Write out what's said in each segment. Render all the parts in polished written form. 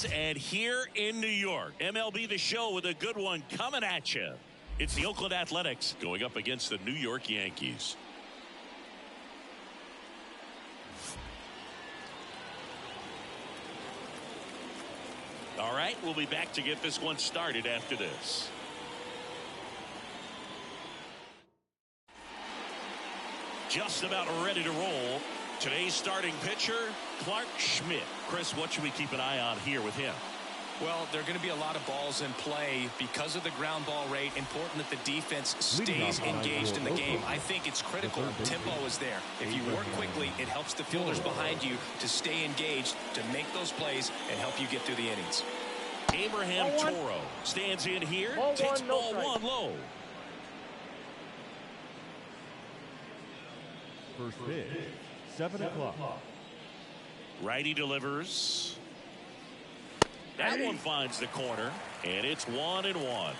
fans, and here in New York, MLB The Show with a good one coming at you. It's the Oakland Athletics going up against the New York Yankees. All right, we'll be back to get this one started after this. Just about ready to roll. Today's starting pitcher, Clark Schmidt. Chris, what should we keep an eye on here with him? Well, there are going to be a lot of balls in play because of the ground ball rate. Important that the defense stays engaged in the game. I think it's critical. Tempo is there. If you work quickly, it helps the fielders behind you to stay engaged, to make those plays, and help you get through the innings. Abraham Toro stands in here, takes ball one low. First pitch, 7 o'clock. Righty delivers. That one finds the corner, and it's 1-1.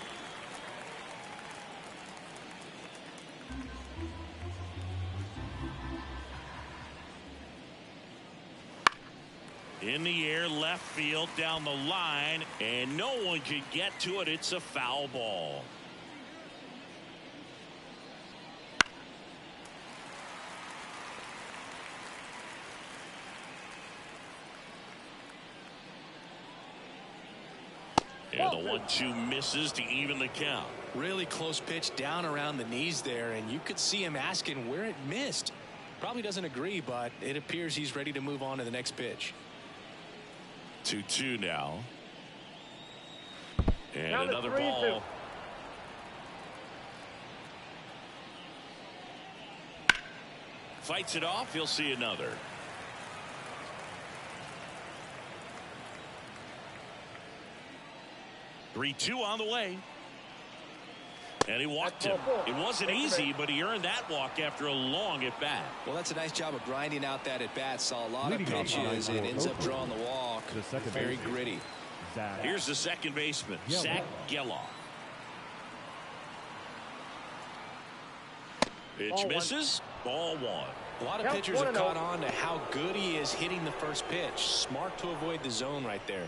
In the air, left field, down the line, and no one can get to it. It's a foul ball. And the 1-2 misses to even the count. Really close pitch down around the knees there, and you could see him asking where it missed. Probably doesn't agree, but it appears he's ready to move on to the next pitch. 2-2 now. And another ball. Fights it off. He'll see another. 3-2 on the way. And he walked him. It wasn't easy, but he earned that walk after a long at bat. Well, that's a nice job of grinding out that at bat. Saw a lot of pitches and ends up drawing the walk. Very gritty. Here's the second baseman, Zach Geloff. Pitch misses. Ball one. A lot of pitchers have caught on to how good he is hitting the first pitch. Smart to avoid the zone right there.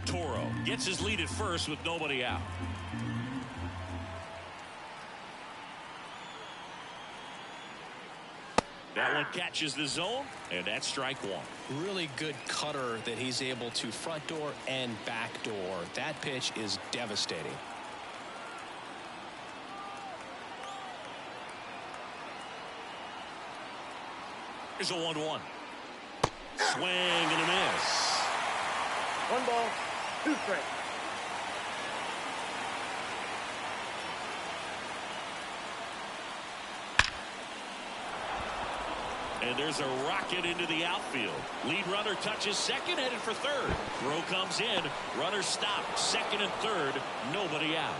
Toro gets his lead at first with nobody out. That one catches the zone, and that's strike one. Really good cutter that he's able to front door and back door. That pitch is devastating. Here's a 1-1. Swing and a miss. 1 ball, 2 strikes. And there's a rocket into the outfield. Lead runner touches second, headed for third. Throw comes in. Runner stopped. Second and third. Nobody out.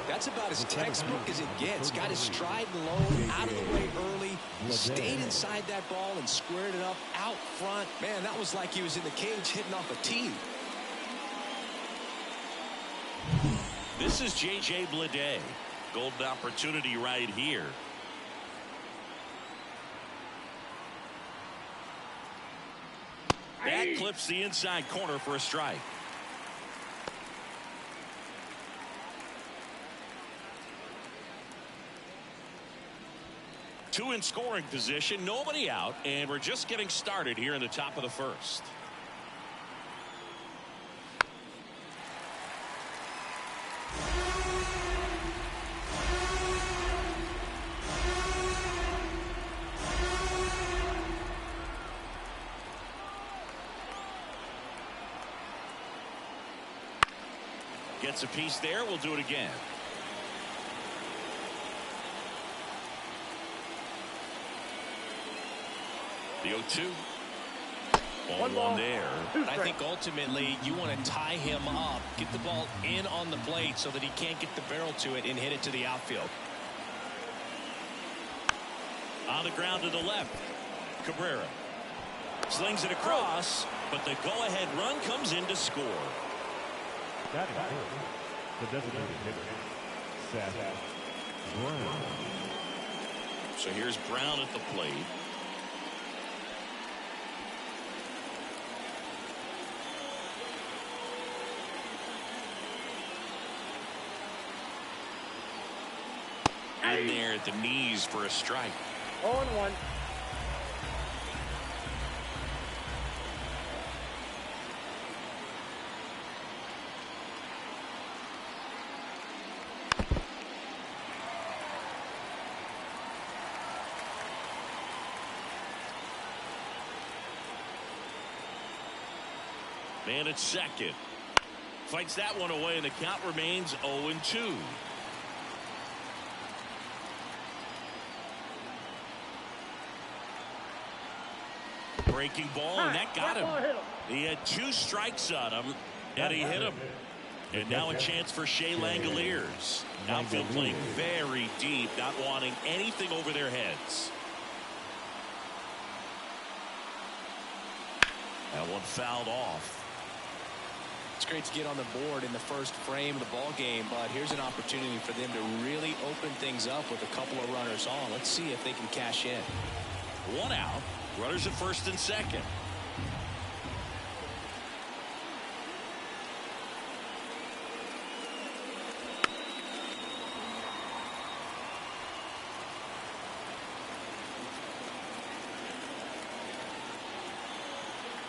That's about as textbook as it gets. Got his stride low, out of the way early, stayed inside that ball and squared it up out front. Man, that was like he was in the cage hitting off a tee. This is J.J. Bleday. Golden opportunity right here. That clips the inside corner for a strike. Two in scoring position, nobody out, and we're just getting started here in the top of the first. Gets a piece there. We'll do it again. The 0-2. Ball one there. I think ultimately you want to tie him up, get the ball in on the plate so that he can't get the barrel to it and hit it to the outfield. On the ground to the left. Cabrera slings it across, but the go-ahead run comes in to score. That is the designated hitter, Seth Brown. So here's Brown at the plate. in there at the knees for a strike. 0-1. Man at second. Fights that one away, and the count remains 0-2. Breaking ball, and that got him. He had 2 strikes on him, and he hit him. And now a chance for Shea Langoliers. Outfield playing very deep, not wanting anything over their heads. That one fouled off. It's great to get on the board in the first frame of the ball game, but here's an opportunity for them to really open things up with a couple of runners on. Let's see if they can cash in. 1 out. Runners at first and second.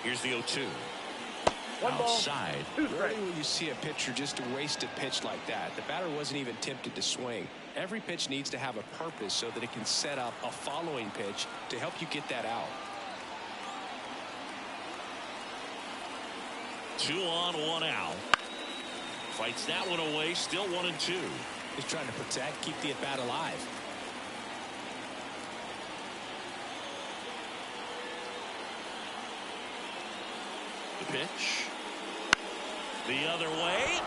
Here's the 0-2. Outside. Rarely will you see a pitcher just waste a pitch like that. The batter wasn't even tempted to swing. Every pitch needs to have a purpose so that it can set up a following pitch to help you get that out. 2 on, 1 out. Fights that one away. Still 1-2. He's trying to protect, keep the at bat alive. The pitch. The other way.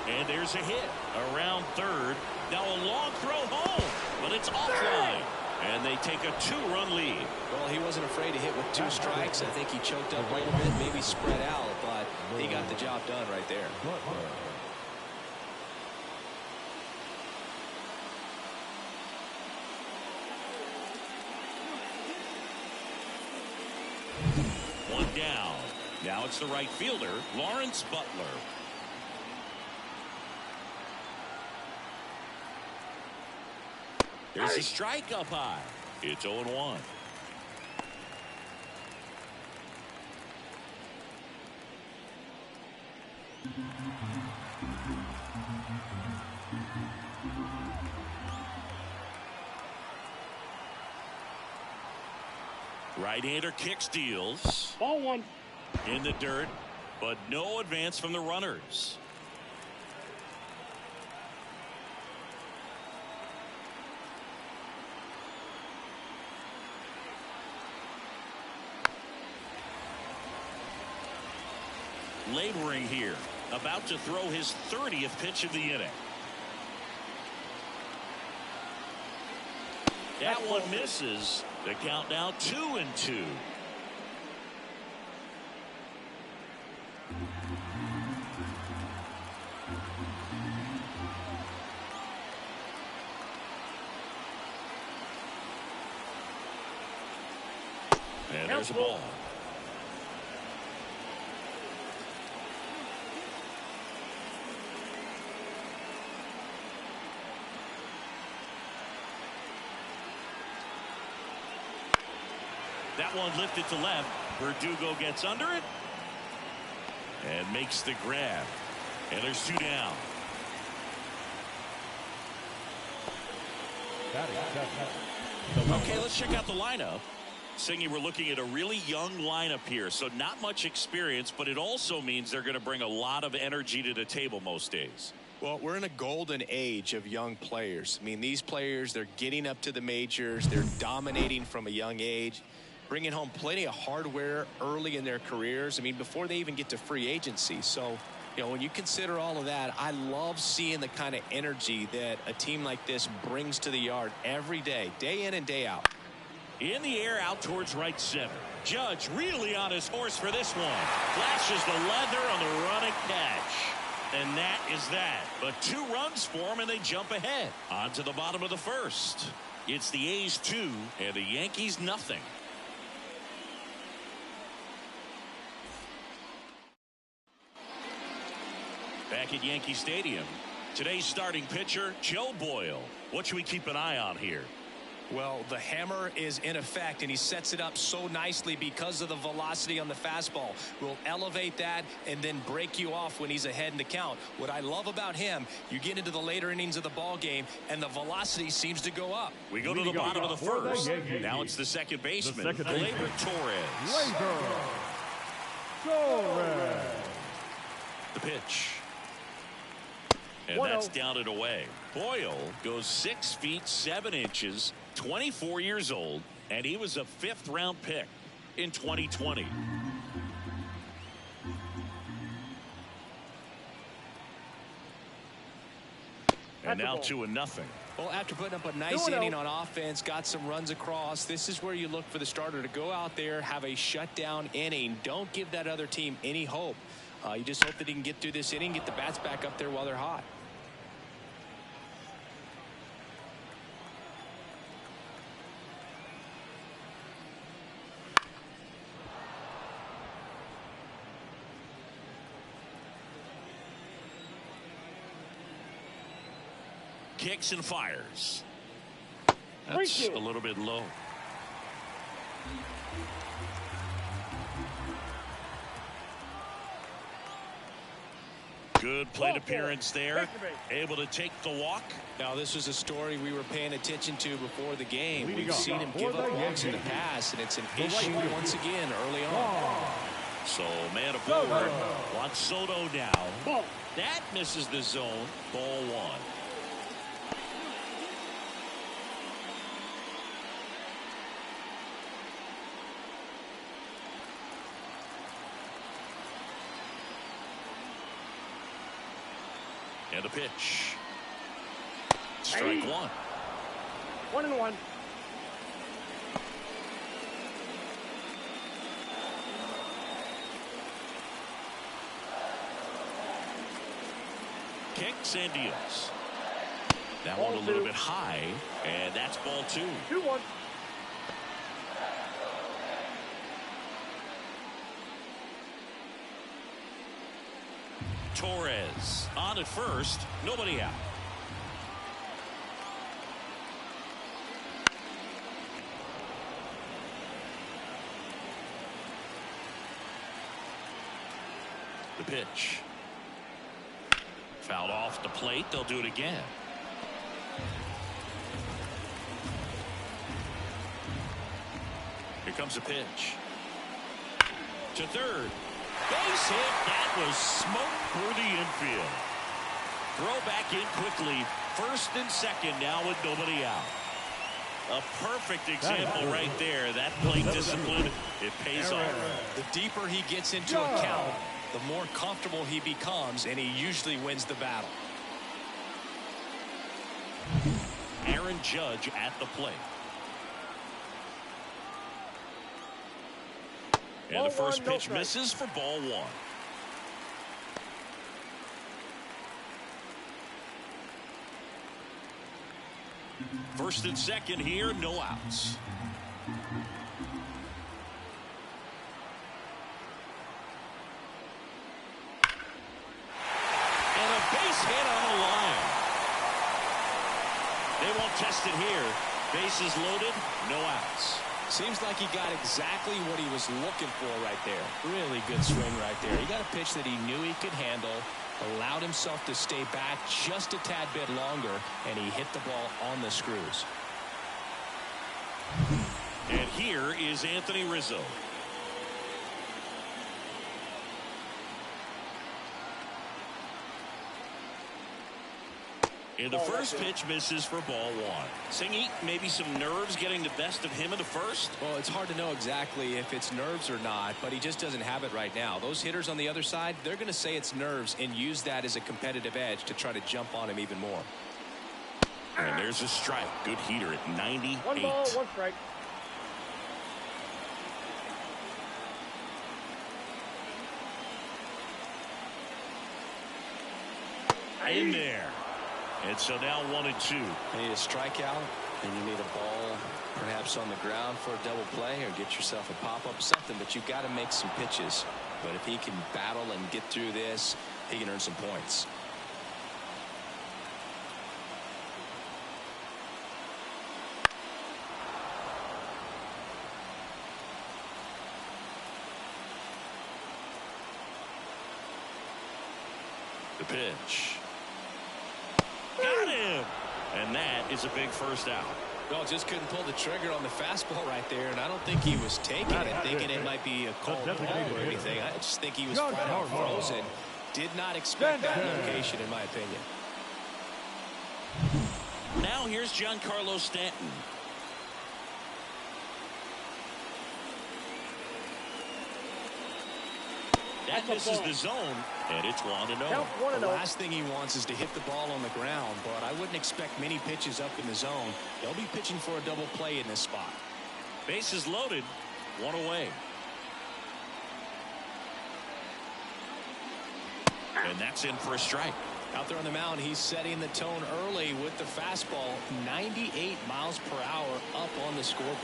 And there's a hit around third. Now a long throw home, but it's offline. And they take a 2-run lead. Well, he wasn't afraid to hit with 2 strikes. I think he choked up a little bit, maybe spread out, but he got the job done right there. One down. Now it's the right fielder, Lawrence Butler. There's a strike up high. It's 0-1. Right-hander kick steals. Ball 1. In the dirt, but no advance from the runners. Laboring here, about to throw his 30th pitch of the inning. That one misses. The count now 2-2. And there's a ball. That one lifted to left. Verdugo gets under it and makes the grab. And there's 2 down. Okay, let's check out the lineup. Singy, we're looking at a really young lineup here, so not much experience, but it also means they're going to bring a lot of energy to the table most days. Well, we're in a golden age of young players. I mean, these players, they're getting up to the majors. They're dominating from a young age, bringing home plenty of hardware early in their careers. I mean, before they even get to free agency. So, you know, when you consider all of that, I love seeing the kind of energy that a team like this brings to the yard every day in and day out. In the air, out towards right center. Judge really on his horse for this one. Flashes the leather on the running catch. And that is that. But 2 runs for him, and they jump ahead. On to the bottom of the first. It's the A's 2 and the Yankees nothing. Back at Yankee Stadium, Today's starting pitcher, Joe Boyle. What should we keep an eye on here? Well, the hammer is in effect, and he sets it up so nicely because of the velocity on the fastball. Will elevate that and then break you off when he's ahead in the count. What I love about him, you get into the later innings of the ball game, and the velocity seems to go up. We go to the bottom of the first. Now it's the second baseman, Gleyber Torres. The pitch. And that's down and away. Boyle goes 6 feet 7 inches, 24 years old, and he was a 5th-round pick in 2020. And now 2-0. Well, after putting up a nice inning on offense, got some runs across, this is where you look for the starter to go out there, have a shutdown inning. Don't give that other team any hope. You just hope that he can get through this inning, get the bats back up there while they're hot. Kicks and fires. That's a little bit low. Good plate appearance there. Able to take the walk. Now, this was a story we were paying attention to before the game. We've seen him give up walks in the past, and it's an issue once again early on. So, man aboard. Juan Soto now. That misses the zone. Ball 1. And a pitch. Strike 1. 1-1. Kicks and deals. That one a little bit high, and that's ball 2. 2-1. Torres on at first, nobody out. The pitch. Fouled off the plate. They'll do it again. Here comes a pitch. To third. Base hit. That was smoke through the infield. Throw back in quickly. First and second now with nobody out. A perfect example right there. That plate discipline, it pays off. The deeper he gets into a count, the more comfortable he becomes, and he usually wins the battle. Aaron Judge at the plate. And the first pitch misses for ball 1. First and second here, no outs. And a base hit on the line. They won't test it here. Bases loaded, no outs. Seems like he got exactly what he was looking for right there. Really good swing right there. He got a pitch that he knew he could handle, allowed himself to stay back just a tad bit longer, and he hit the ball on the screws. And here is Anthony Rizzo. And the first pitch misses for ball 1. Singy, maybe some nerves getting the best of him in the first? Well, it's hard to know exactly if it's nerves or not, but he just doesn't have it right now. Those hitters on the other side, they're going to say it's nerves and use that as a competitive edge to try to jump on him even more. And there's a strike. Good heater at 98. 1 ball, 1 strike. In there. And so now 1 and 2. You need a strikeout, and you need a ball perhaps on the ground for a double play, or get yourself a pop-up, something, but you've got to make some pitches. But if he can battle and get through this, he can earn some points. The pitch. Got him. And that is a big first out. Well, just couldn't pull the trigger on the fastball right there, and I don't think he was taking it, thinking it might be a called ball or anything. I just think he was flat out frozen. Did not expect that location, in my opinion. Now here's Giancarlo Stanton. That misses the zone, and it's 1-0. The last thing he wants is to hit the ball on the ground, but I wouldn't expect many pitches up in the zone. They'll be pitching for a double play in this spot. Bases loaded, 1 away. And that's in for a strike. Out there on the mound, he's setting the tone early with the fastball. 98 miles per hour up on the scoreboard.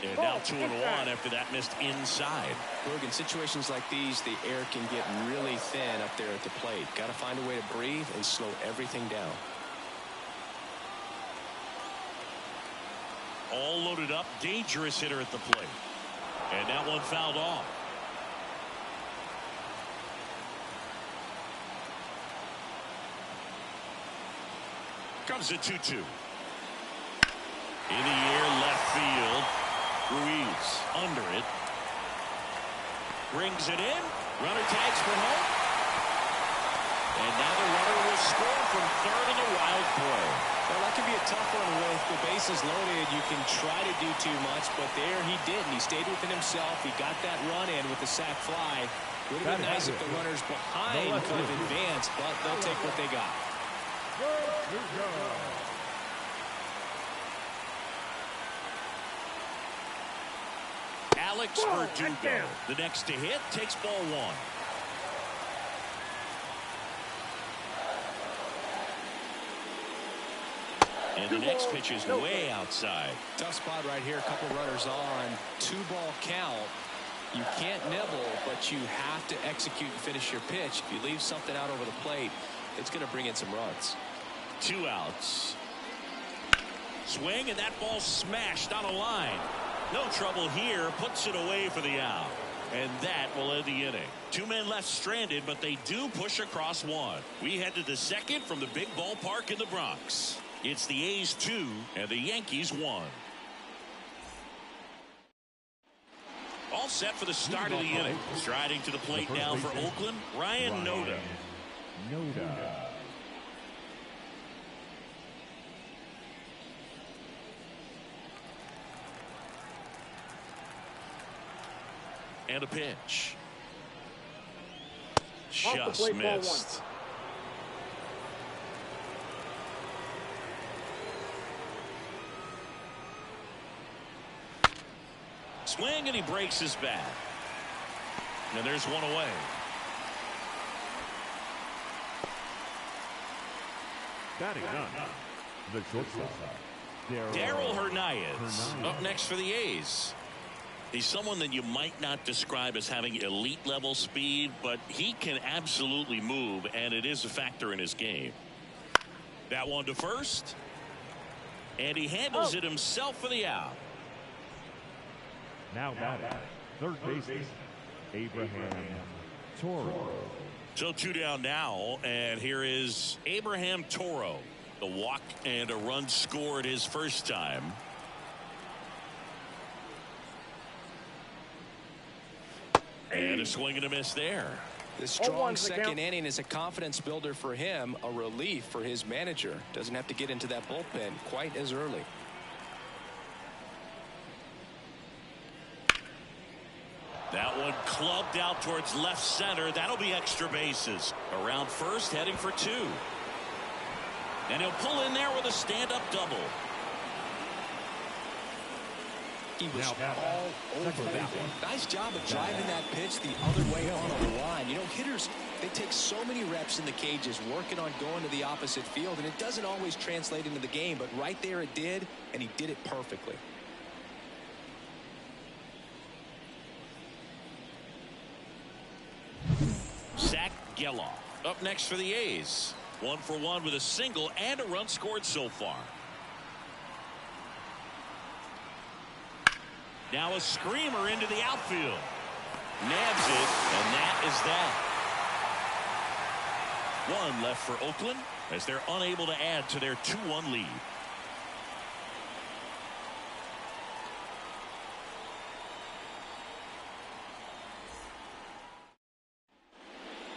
And now 2-1 after that missed inside. Berg, in situations like these, the air can get really thin up there at the plate. Got to find a way to breathe and slow everything down. All loaded up, dangerous hitter at the plate. And that one fouled off. Comes the 2-2. In the air, left field. Ruiz under it. Brings it in. Runner tags for home. And now the runner will score from third in the wild play. Well, that can be a tough one with the bases loaded. You can try to do too much, but there he didn't. He stayed within himself. He got that run in with the sac fly. Would have been nice if the runners behind could have advanced, but they'll take what they got. Alex Verdugo, the next to hit, takes ball 1. And the next pitch is way outside. Tough spot right here. A couple runners on. 2-ball count. You can't nibble, but you have to execute and finish your pitch. If you leave something out over the plate, it's going to bring in some runs. 2 outs. Swing, and that ball smashed on a line. No trouble here. Puts it away for the out. And that will end the inning. 2 men left stranded, but they do push across 1. We head to the second from the big ballpark in the Bronx. It's the A's 2 and the Yankees 1. All set for the start of the inning. Striding to the plate now for Oakland, Ryan Nota. And a pitch. Just missed. Swing, and he breaks his bat. And there's 1 away. Batting none. The shortstop, Darryl Hernandez up next for the A's. He's someone that you might not describe as having elite level speed, but he can absolutely move, and it is a factor in his game. That one to first. And he handles it himself for the out. Now batting, third baseman, Abraham Toro. So 2 down now, and here is Abraham Toro. The walk and a run scored his first time. And a swing and a miss there. The strong second inning is a confidence builder for him, a relief for his manager. Doesn't have to get into that bullpen quite as early. That one clubbed out towards left center. That'll be extra bases. Around first, heading for 2. And he'll pull in there with a stand-up double. He was all over that one. Nice job of driving that pitch the other way on the line. You know, hitters, they take so many reps in the cages working on going to the opposite field, and it doesn't always translate into the game, but right there it did, and he did it perfectly. Zach Geloff up next for the A's. 1 for 1 with a single and a run scored so far. Now a screamer into the outfield. Nabs it, and that is that. One left for Oakland as they're unable to add to their 2-1 lead.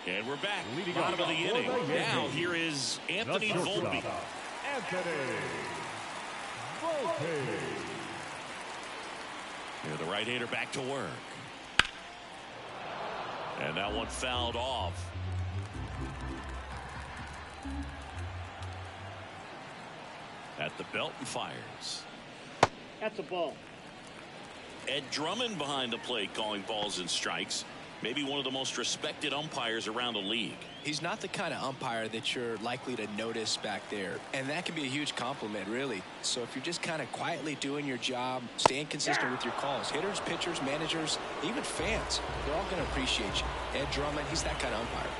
And we're back. Bottom of the inning. Now here is Anthony Volpe. Here the right-hander back to work. And that one fouled off. At the belt and fires. That's a ball. Ed Drummond behind the plate calling balls and strikes. Maybe one of the most respected umpires around the league. He's not the kind of umpire that you're likely to notice back there. And that can be a huge compliment, really. So if you're just kind of quietly doing your job, staying consistent with your calls, hitters, pitchers, managers, even fans, they're all going to appreciate you. Ed Drummond, he's that kind of umpire.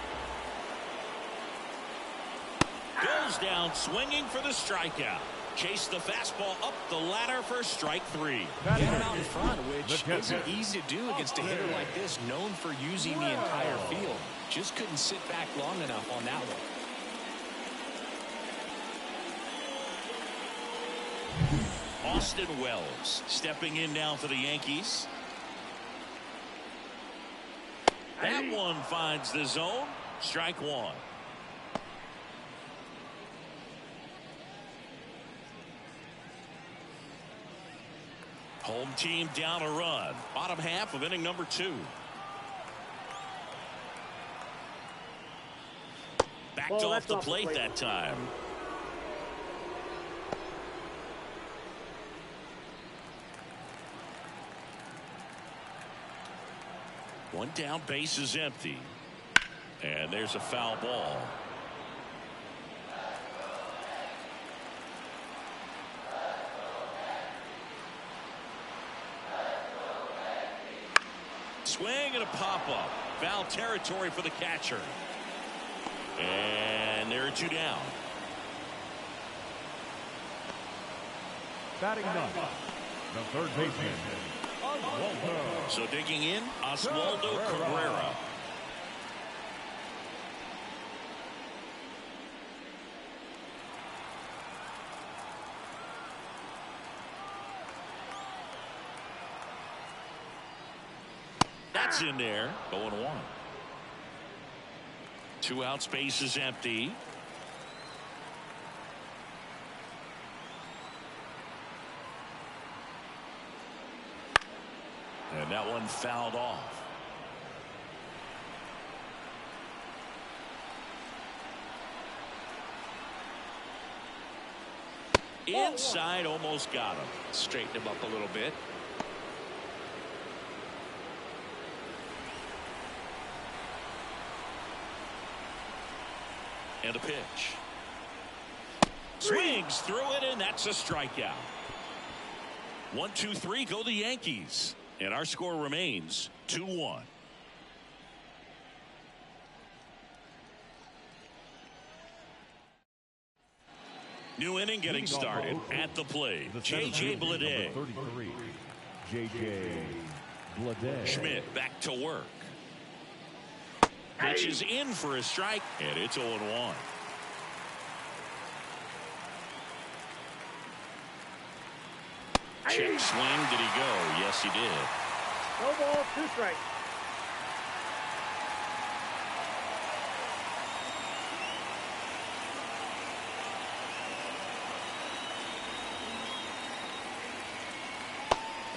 Goes down swinging for the strikeout. Chase the fastball up the ladder for strike 3. Get it out in front, which isn't easy to do against a hitter like this, known for using the entire field. Just couldn't sit back long enough on that one. Austin Wells stepping in now for the Yankees. That one finds the zone. Strike 1. Home team down a run. Bottom half of inning number 2. Backed off the plate that time. One down, base is empty. And there's a foul ball. Swing and a pop-up. Foul territory for the catcher. And there are 2 down. Batting ninth, the third baseman, Oswaldo. So digging in, Oswaldo Cabrera. That's in there. 0-1. 2 outs, base is empty. And that one fouled off. Inside, almost got him. Straighten him up a little bit. And a pitch. Swings through it, and that's a strikeout. 1-2-3 go the Yankees. And our score remains 2-1. New inning getting started at the plate. J.J. Bleday. 33, J.J. Bleday. Schmidt back to work. Pitches in for a strike, and it's 0-1. Check swing. Did he go? Yes, he did. No ball, 2 strikes.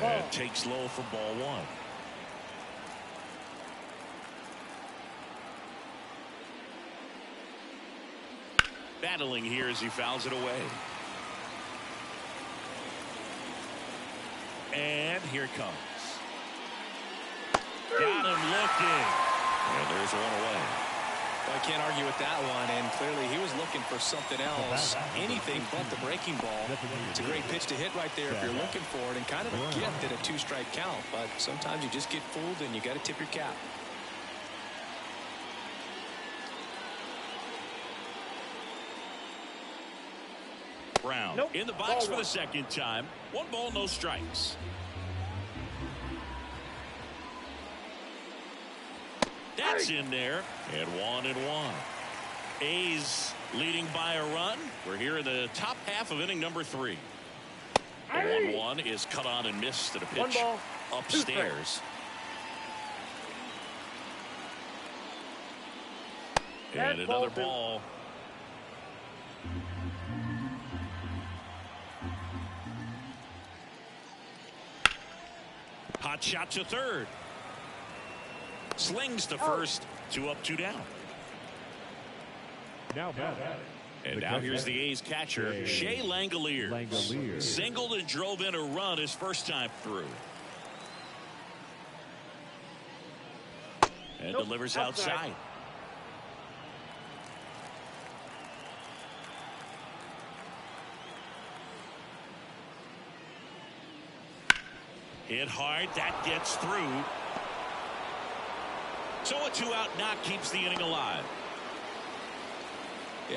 And takes low for ball 1. Battling here as he fouls it away. And here it comes. Got him looking. And there's one away. Well, I can't argue with that one, and clearly he was looking for something else. Anything but the breaking ball. It's a great pitch to hit right there if you're looking for it, and kind of a gift at a 2-strike count. But sometimes you just get fooled, and you got to tip your cap. Brown in the box for the second time. 1 ball, no strikes. That's in there. And 1-1. A's leading by a run. We're here in the top half of inning number 3. The 1-1 is cut on and missed at a pitch upstairs. And another ball. Hot shot to third. Slings to first. 2 up, 2 down. Now back. And now here's the A's catcher, Shea Langoliers. Singled and drove in a run his first time through. And delivers outside. Hit hard. That gets through. So a 2-out knock keeps the inning alive.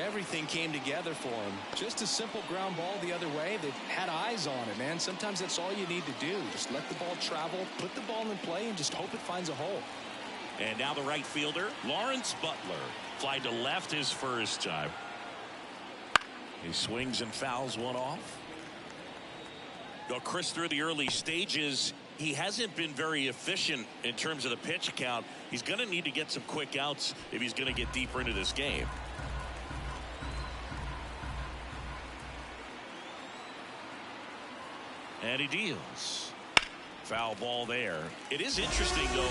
Everything came together for him. Just a simple ground ball the other way. They had eyes on it, man. Sometimes that's all you need to do. Just let the ball travel, put the ball in play, and just hope it finds a hole. And now the right fielder, Lawrence Butler. Fly to left his first time. He swings and fouls one off. Though Chris, through the early stages, he hasn't been very efficient in terms of the pitch count. He's going to need to get some quick outs if he's going to get deeper into this game. And he deals. Foul ball there. It is interesting, though,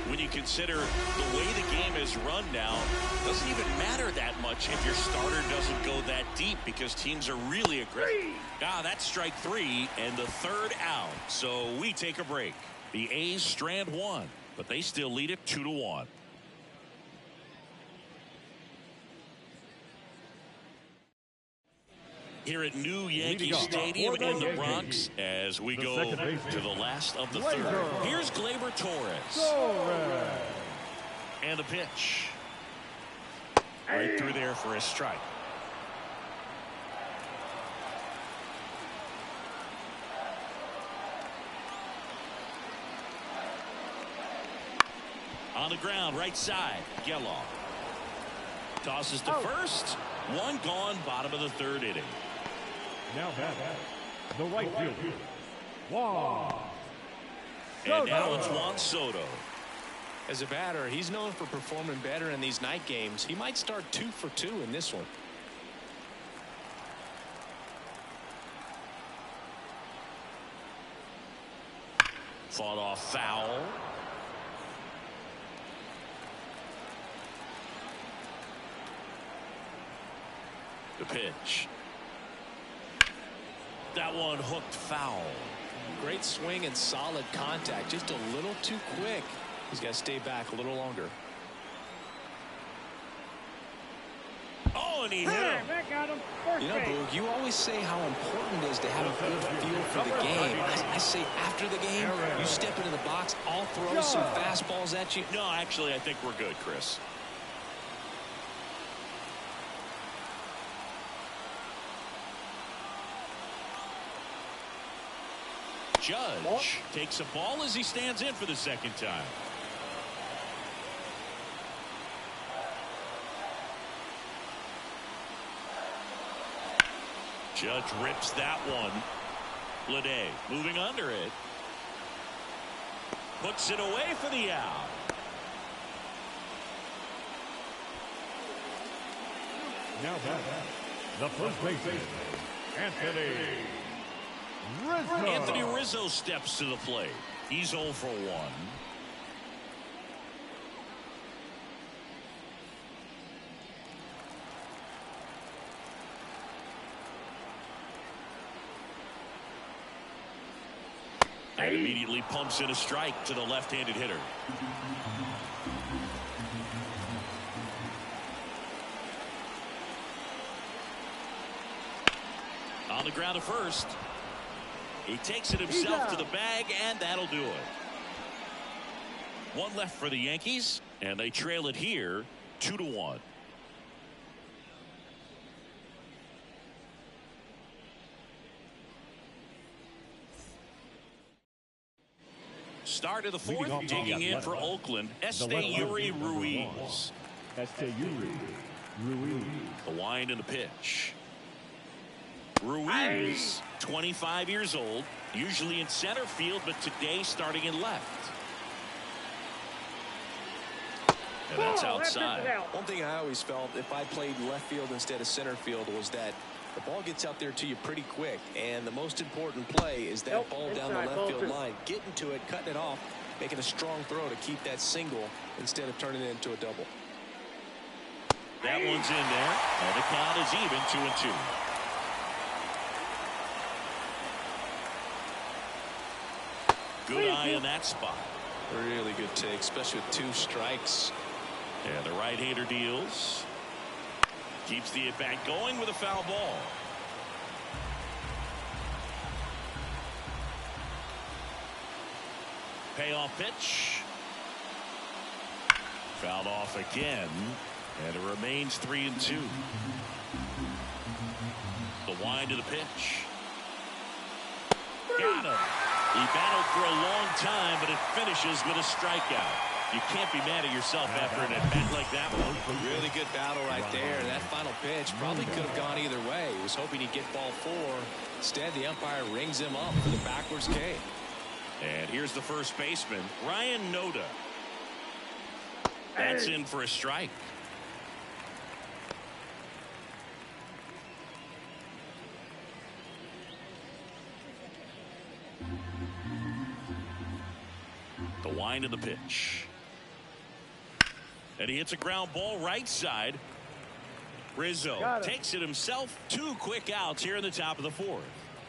when you consider the way the game is run now. It doesn't even matter that much if your starter doesn't go that deep because teams are really aggressive. That's strike 3 and the third out. So we take a break. The A's strand 1, but they still lead it 2-1. Here at New Yankee Stadium in the Bronx as we go to the last of the third. Here's Gleyber Torres. And the pitch. Right through there for a strike. On the ground, right side, Geloff. Tosses to first. One gone, bottom of the third inning. Now back. The right fielder, Juan. And now it's Juan Soto. As a batter, he's known for performing better in these night games. He might start 2 for 2 in this one. Fought off foul. The pitch. That one hooked foul. Great swing and solid contact. Just a little too quick. He's got to stay back a little longer. Oh, and he hit him. You know, Boog, you always say how important it is to have a good feel for the game. I say after the game, you step into the box, I'll throw some fastballs at you. No, actually, I think we're good, Chris. Judge takes a ball as he stands in for the second time. Judge rips that one. Bleday moving under it. Puts it away for the out. Now back. The first baseman, Anthony Rizzo steps to the plate. He's 0 for 1. And immediately pumps in a strike to the left-handed hitter. On the ground at first. He takes it himself to the bag, and that'll do it. One left for the Yankees, and they trail it here 2-1. Start of the fourth, digging in for Oakland, Este Ruiz. Este Ruiz. The wind and the pitch. Ruiz, 25 years old, usually in center field, but today starting in left. And that's outside. One thing I always felt if I played left field instead of center field was that the ball gets out there to you pretty quick, and the most important play is that ball down the left field line, getting to it, cutting it off, making a strong throw to keep that single instead of turning it into a double. That one's in there, and the count is even, 2-2. Good eye in that spot. Really good take, especially with 2 strikes. And the right-hander deals. Keeps the at-bat going with a foul ball. Payoff pitch. Fouled off again. And it remains 3-2. The wind of the pitch. Got him. He battled for a long time, but it finishes with a strikeout. You can't be mad at yourself after an at-bat like that one. Really good battle right there. That final pitch probably could have gone either way. He was hoping he'd get ball 4. Instead, the umpire rings him up for the backwards K. And here's the first baseman, Ryan Nota. That's in for a strike. The wind of the pitch. And he hits a ground ball right side. Rizzo takes it himself. 2 quick outs here in the top of the 4th.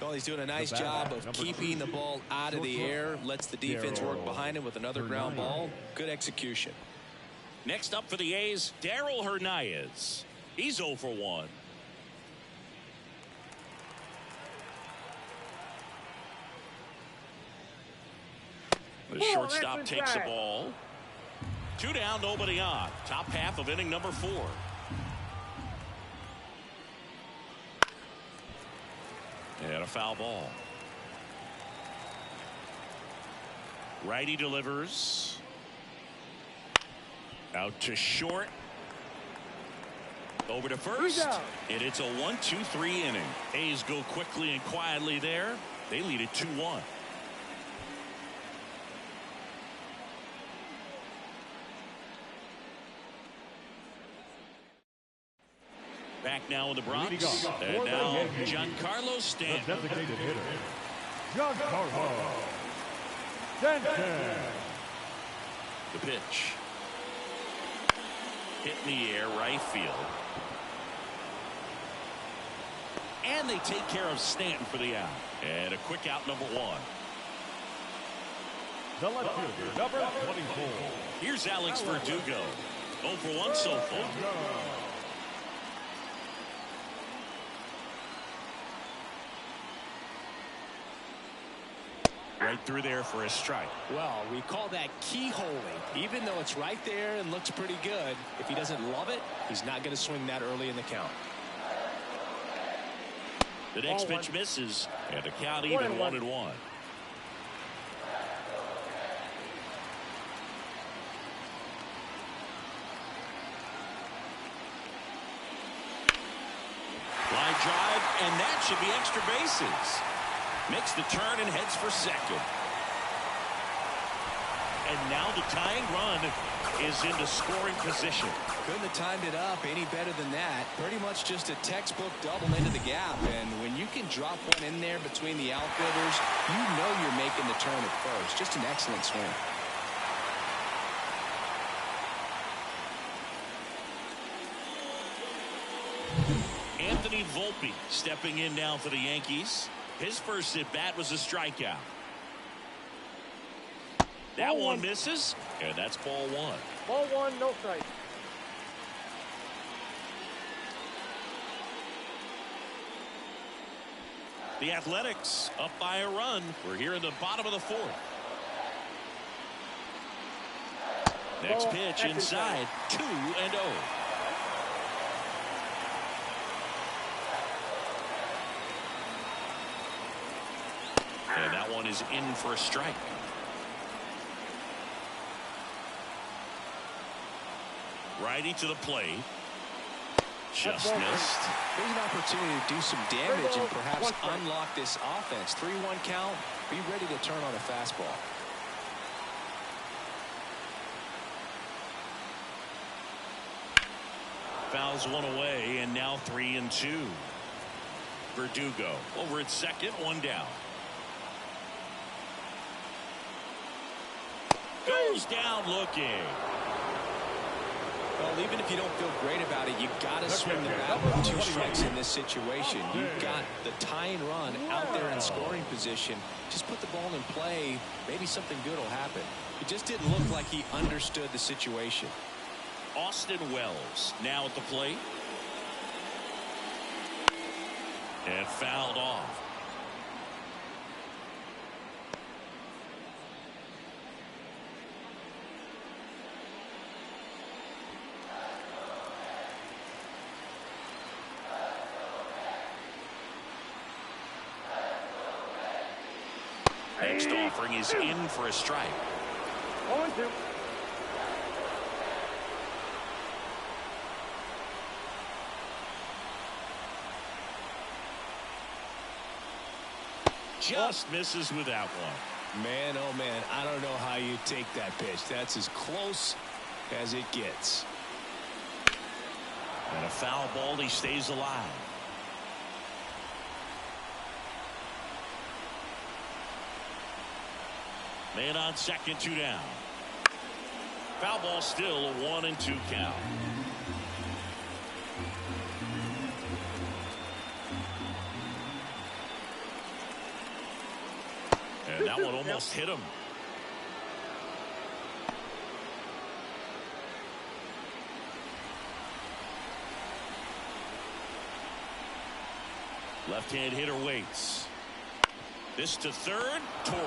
Well, he's doing a nice job of keeping the ball out of the air. Lets the defense work behind him with another ground ball. Good execution. Next up for the A's, Darryl Hernandez. He's 0 for 1. The shortstop takes the ball. 2 down, nobody on. Top half of inning number 4. And a foul ball. Righty delivers. Out to short. Over to first. And it's a 1-2-3 inning. A's go quickly and quietly there. They lead it 2-1. Back now in the Bronx. And now Giancarlo Stanton. The designated hitter, Giancarlo Stanton. The pitch. Hit in the air, right field. And they take care of Stanton for the out. And a quick out, number 1. The left fielder, number 24. Here's Alex Verdugo. 0 for 1 so far. Right through there for a strike. Well, we call that keyholing. Even though it's right there and looks pretty good, if he doesn't love it, he's not going to swing that early in the count. The next pitch misses, and the count even 1-1. Line drive, and that should be extra bases. Makes the turn and heads for second. And now the tying run is into scoring position. Couldn't have timed it up any better than that. Pretty much just a textbook double into the gap. And when you can drop one in there between the outfielders, you know you're making the turn at first. Just an excellent swing. Anthony Volpe stepping in now for the Yankees. His first at-bat was a strikeout. That one misses, and that's ball 1. Ball 1, no strike. The Athletics up by a run. We're here in the bottom of the 4th. Next pitch inside, 2-0. And that one is in for a strike. Righty to the plate. Just missed. There's an opportunity to do some damage and perhaps unlock this offense. 3-1 count. Be ready to turn on a fastball. Fouls one away, and now 3-2. Verdugo over at second, one down. Goes down looking. Well, even if you don't feel great about it, you got to swing the bat with 2 strikes in this situation. You've got the tying run out there in scoring position. Just put the ball in play. Maybe something good will happen. It just didn't look like he understood the situation. Austin Wells now at the plate. And fouled off. Next offering is in for a strike. 0-2. Just misses with that one. Man, oh man, I don't know how you take that pitch. That's as close as it gets. And a foul ball, he stays alive. Man on second, 2 down. Foul ball, still a 1-2 count. And that one almost hit him. Left-hand hitter waits. This to third, Toro.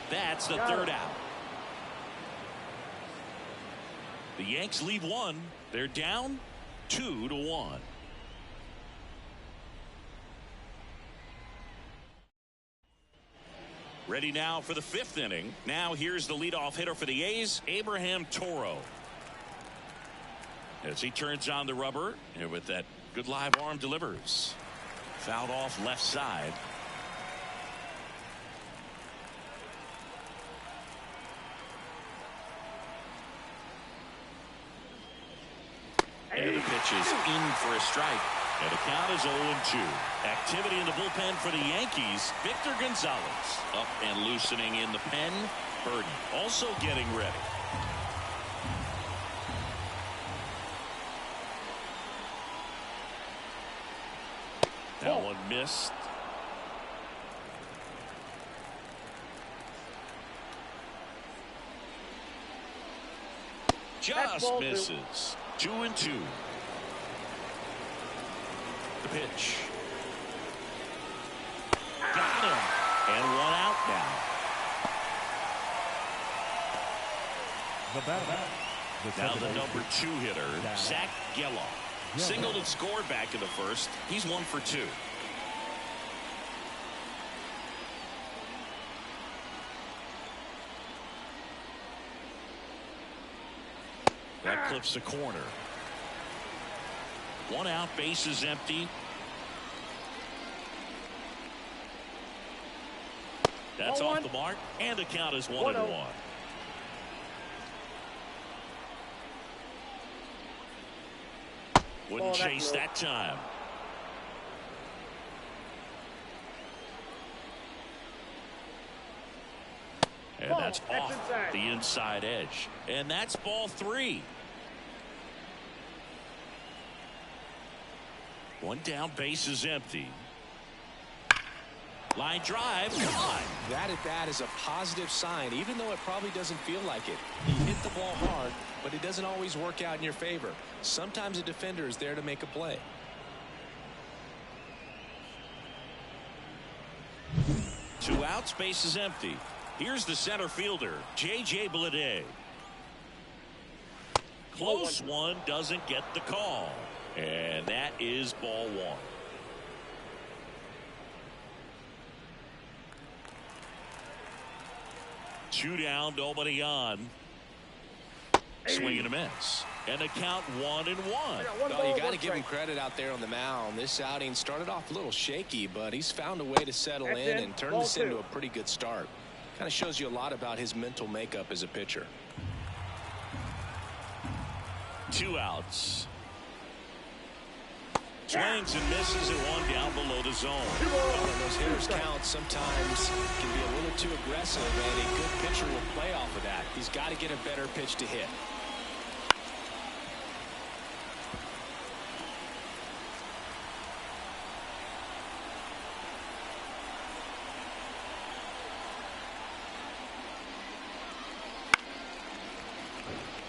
That's the third out. The Yanks leave 1. They're down 2-1. Ready now for the 5th inning. Now here's the leadoff hitter for the A's, Abraham Toro. As he turns on the rubber, and with that good live arm delivers. Fouled off left side. And the pitch is in for a strike. And the count is 0-2. Activity in the bullpen for the Yankees. Victor Gonzalez up and loosening in the pen. Burden also getting ready. That one missed. Just misses. 2-2. The pitch. Got him. And 1 out now. Now the number 2 hitter, Zach Geloff. Singled and scored back in the first. He's 1 for 2. That clips the corner. 1 out, base is empty. That's off the mark, and the count is 1-1. Wouldn't chase that time. And that's off the inside edge. And that's ball 3. 1 down, base is empty. Line drive, come on. That at bat is a positive sign, even though it probably doesn't feel like it. You hit the ball hard, but it doesn't always work out in your favor. Sometimes a defender is there to make a play. Two outs, base is empty. Here's the center fielder, J.J. Bleday. Close one, doesn't get the call. And that is ball 1. Two down, nobody on. Swing and a miss. And the count 1-1. Well, you got to give him credit out there on the mound. This outing started off a little shaky, but he's found a way to settle in and turn this into a pretty good start. Kind of shows you a lot about his mental makeup as a pitcher. 2 outs. Swings and misses at 1 down below the zone. Well, those hitters count sometimes can be a little too aggressive, and a good pitcher will play off of that. He's got to get a better pitch to hit.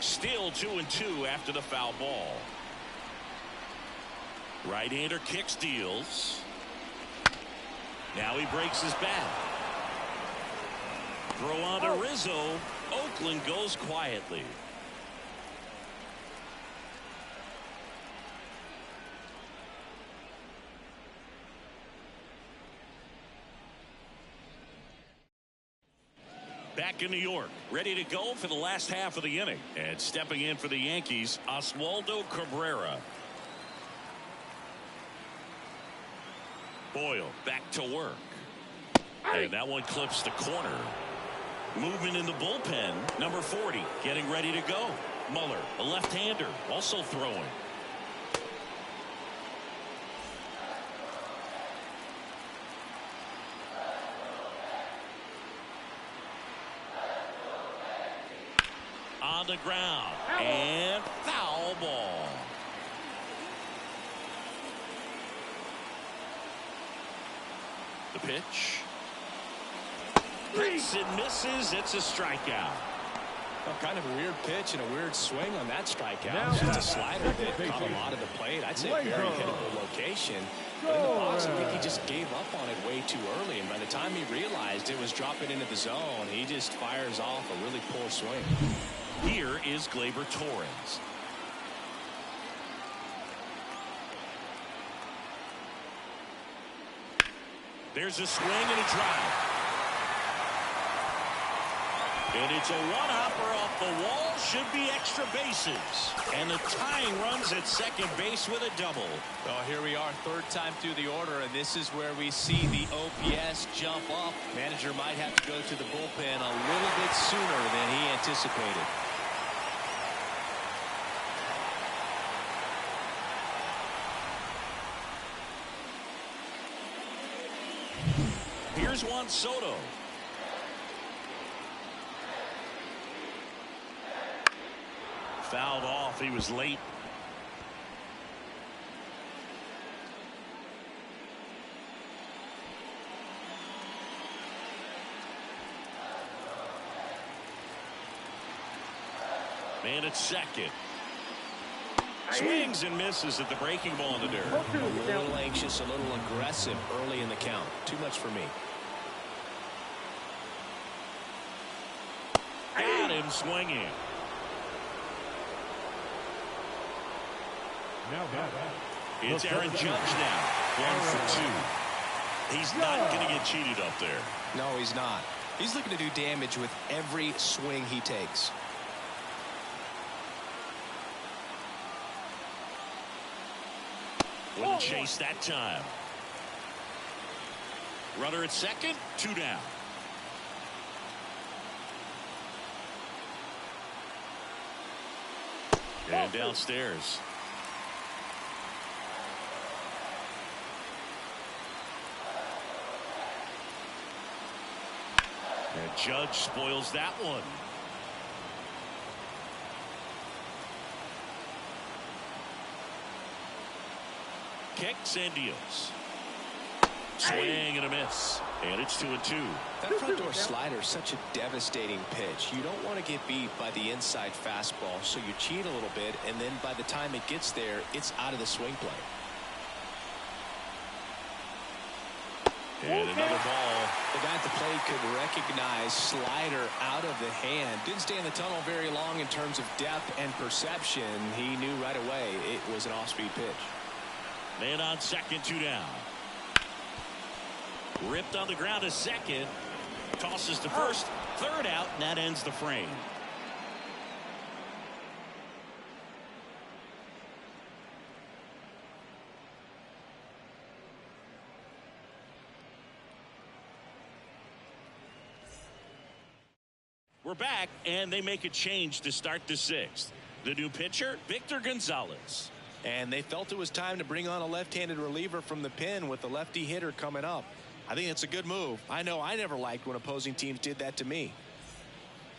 Still 2-2 after the foul ball. Right-hander kicks, deals. Now he breaks his bat. Throw on to Rizzo. Oakland goes quietly. Back in New York, ready to go for the last half of the inning. And stepping in for the Yankees, Oswaldo Cabrera. Boyle back to work. And that one clips the corner. Movement in the bullpen. Number 40 getting ready to go. Muller, a left-hander, also throwing. On the ground. And foul ball. The pitch. Hits and misses. It's a strikeout. Well, kind of a weird pitch and a weird swing on that strikeout. It's a slider that caught a lot of the plate. I'd say very hittable location. But in the box, I think he just gave up on it way too early. And by the time he realized it was dropping into the zone, he just fires off a really poor swing. Here is Gleyber Torres. There's a swing and a drive. And it's a one-hopper off the wall. Should be extra bases. And the tying runs at second base with a double. Well, here we are, third time through the order, and this is where we see the OPS jump up. Manager might have to go to the bullpen a little bit sooner than he anticipated. Here's Juan Soto. Fouled off. He was late. Man at second. Swings and misses at the breaking ball in the dirt. A little anxious, a little aggressive early in the count. Too much for me. Got him swinging. It's Aaron Judge now. 1 for 2. He's not going to get cheated up there. No, he's not. He's looking to do damage with every swing he takes. Wouldn't chase that time. Runner at second, 2 down. And downstairs. And Judge spoils that one. Kicks and deals. Swing and a miss. And it's 2-2. That front door slider is such a devastating pitch. You don't want to get beat by the inside fastball, so you cheat a little bit, and then by the time it gets there, it's out of the swing play. And another ball. The guy at the plate could recognize slider out of the hand. Didn't stay in the tunnel very long in terms of depth and perception. He knew right away it was an off-speed pitch. Man on second, 2 down. Ripped on the ground to second. Tosses to first. Third out, and that ends the frame. We're back, and they make a change to start the sixth. The new pitcher, Victor Gonzalez. And they felt it was time to bring on a left-handed reliever from the pen with the lefty hitter coming up. I think it's a good move. I know I never liked when opposing teams did that to me.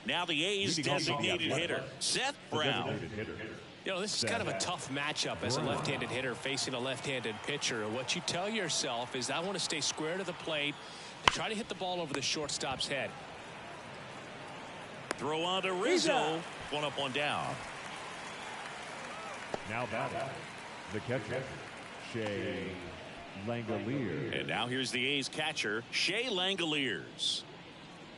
Now the A's designated hitter, Seth Brown. You know, this is kind of a tough matchup as a left-handed hitter facing a left-handed pitcher. What you tell yourself is, I want to stay square to the plate to try to hit the ball over the shortstop's head. Throw on to Rizzo. One up, one down. Now batting, the catcher, Shea Langoliers. And now here's the A's catcher, Shea Langoliers.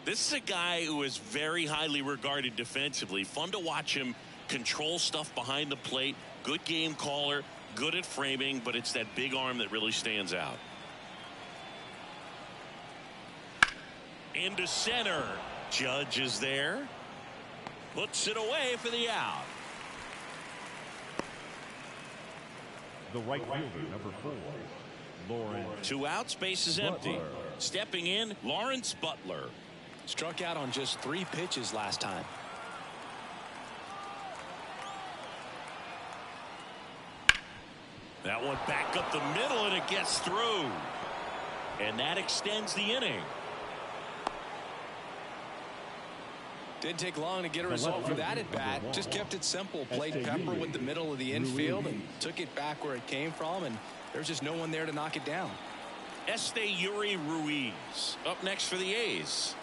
This is a guy who is very highly regarded defensively. Fun to watch him control stuff behind the plate. Good game caller, good at framing, but it's that big arm that really stands out. Into center. Judge is there. Puts it away for the out. The right fielder, number 4, Lawrence. 2 outs, base is empty. Stepping in, Lawrence Butler. Struck out on just 3 pitches last time. That one back up the middle, and it gets through. And that extends the inning. Didn't take long to get a result for that at bat. Just kept it simple. Played pepper with the middle of the infield and took it back where it came from, and there's just no one there to knock it down. Este Ruiz up next for the A's.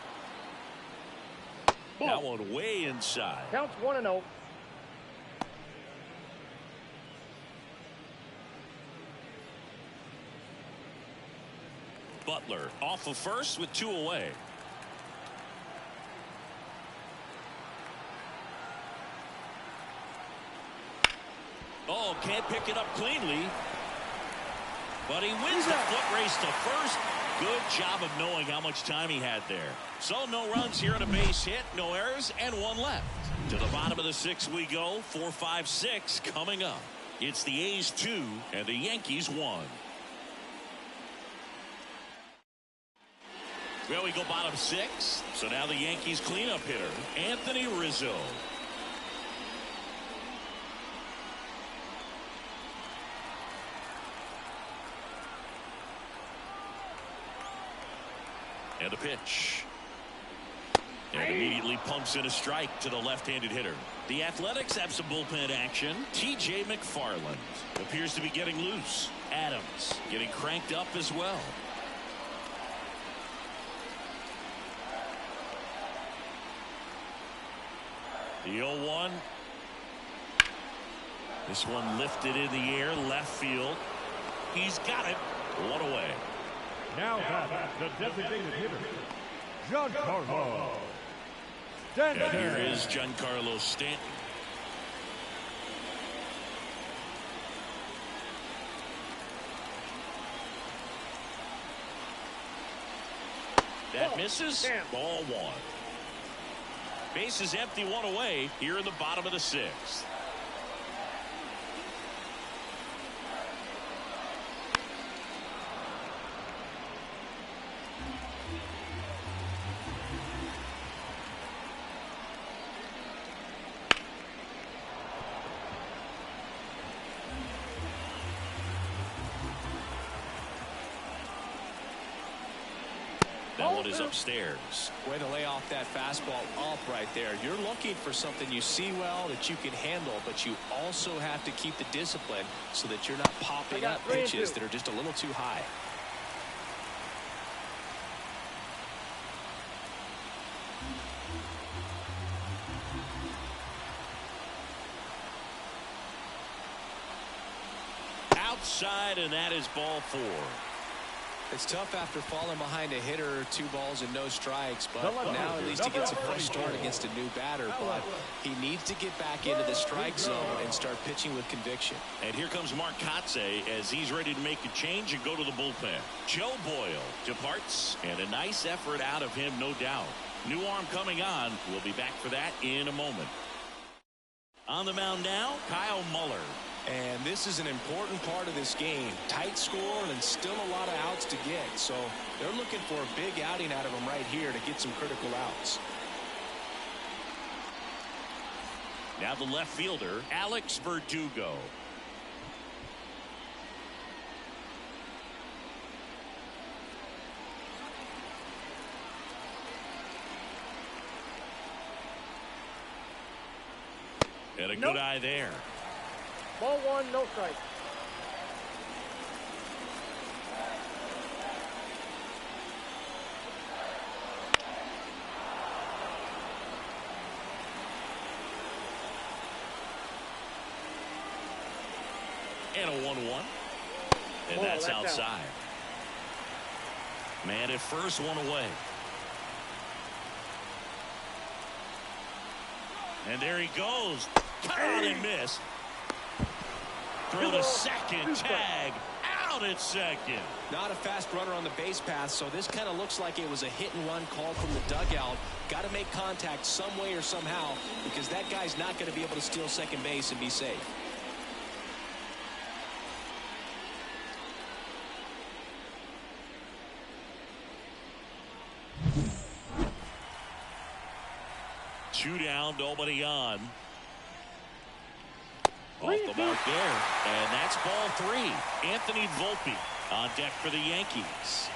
That one way inside. Counts 1-0. Butler off of first with 2 away. Oh, can't pick it up cleanly. But he wins the foot race to first. Good job of knowing how much time he had there. So no runs here on a base hit, no errors, and 1 left. To the bottom of the 6th we go. 4, 5, 6 coming up. It's the A's 2 and the Yankees 1. Well, we go bottom 6. So now the Yankees cleanup hitter, Anthony Rizzo. And a pitch. And immediately pumps in a strike to the left-handed hitter. The Athletics have some bullpen action. TJ McFarland appears to be getting loose. Adams getting cranked up as well. The 0-1. This one lifted in the air, left field. He's got it. 1 away. Now that the designated hitter, Giancarlo Stanton. And here is Giancarlo Stanton. That misses. Ball 1. Base is empty, 1 away here in the bottom of the 6th. That one is upstairs. Way to lay off that fastball up right there. You're looking for something you see well that you can handle, but you also have to keep the discipline so that you're not popping up pitches that are just a little too high. Outside, and that is ball 4. It's tough after falling behind a hitter, 2 balls and no strikes, but now at least he gets a fresh start against a new batter. But he needs to get back into the strike zone and start pitching with conviction. And here comes Mark Kotze as he's ready to make a change and go to the bullpen. Joe Boyle departs, and a nice effort out of him, no doubt. New arm coming on. We'll be back for that in a moment. On the mound now, Kyle Muller. And this is an important part of this game. Tight score and still a lot of outs to get. So they're looking for a big outing out of him right here to get some critical outs. Now the left fielder, Alex Verdugo. And a good eye there. Ball one, no strike. And a 1-1. And that's outside. Man at first, one away. And there he goes. Caught and missed. Throw to second. Tag. Out at second. Not a fast runner on the base path, so this kind of looks like it was a hit-and-run call from the dugout. Got to make contact some way or somehow, because that guy's not going to be able to steal second base and be safe. Two down, nobody on. Off the mark there. And that's ball three. Anthony Volpe on deck for the Yankees.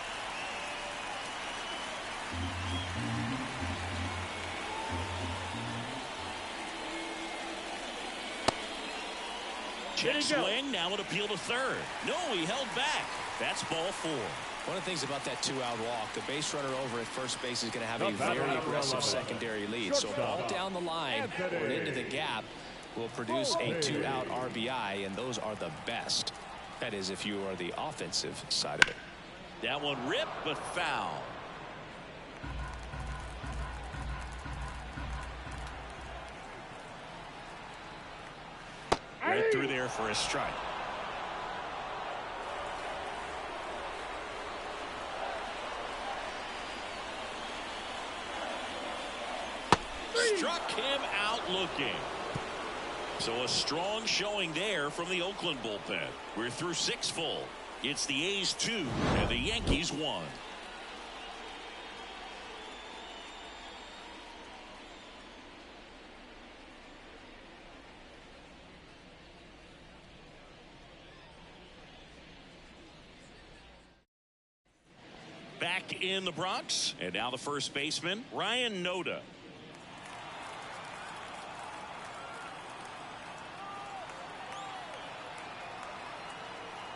Check swing, now an appeal to third. No, he held back. That's ball four. One of the things about that two-out walk, the base runner over at first base is going to have a very aggressive secondary lead. So ball down the line or into the gap will produce a two-out RBI, and those are the best. That is, if you are the offensive side of it. That one ripped, but foul. Right through there for a strike. Struck him out looking. So a strong showing there from the Oakland bullpen. We're through six full. It's the A's 2 and the Yankees 1. Back in the Bronx, and now the first baseman, Ryan Nota.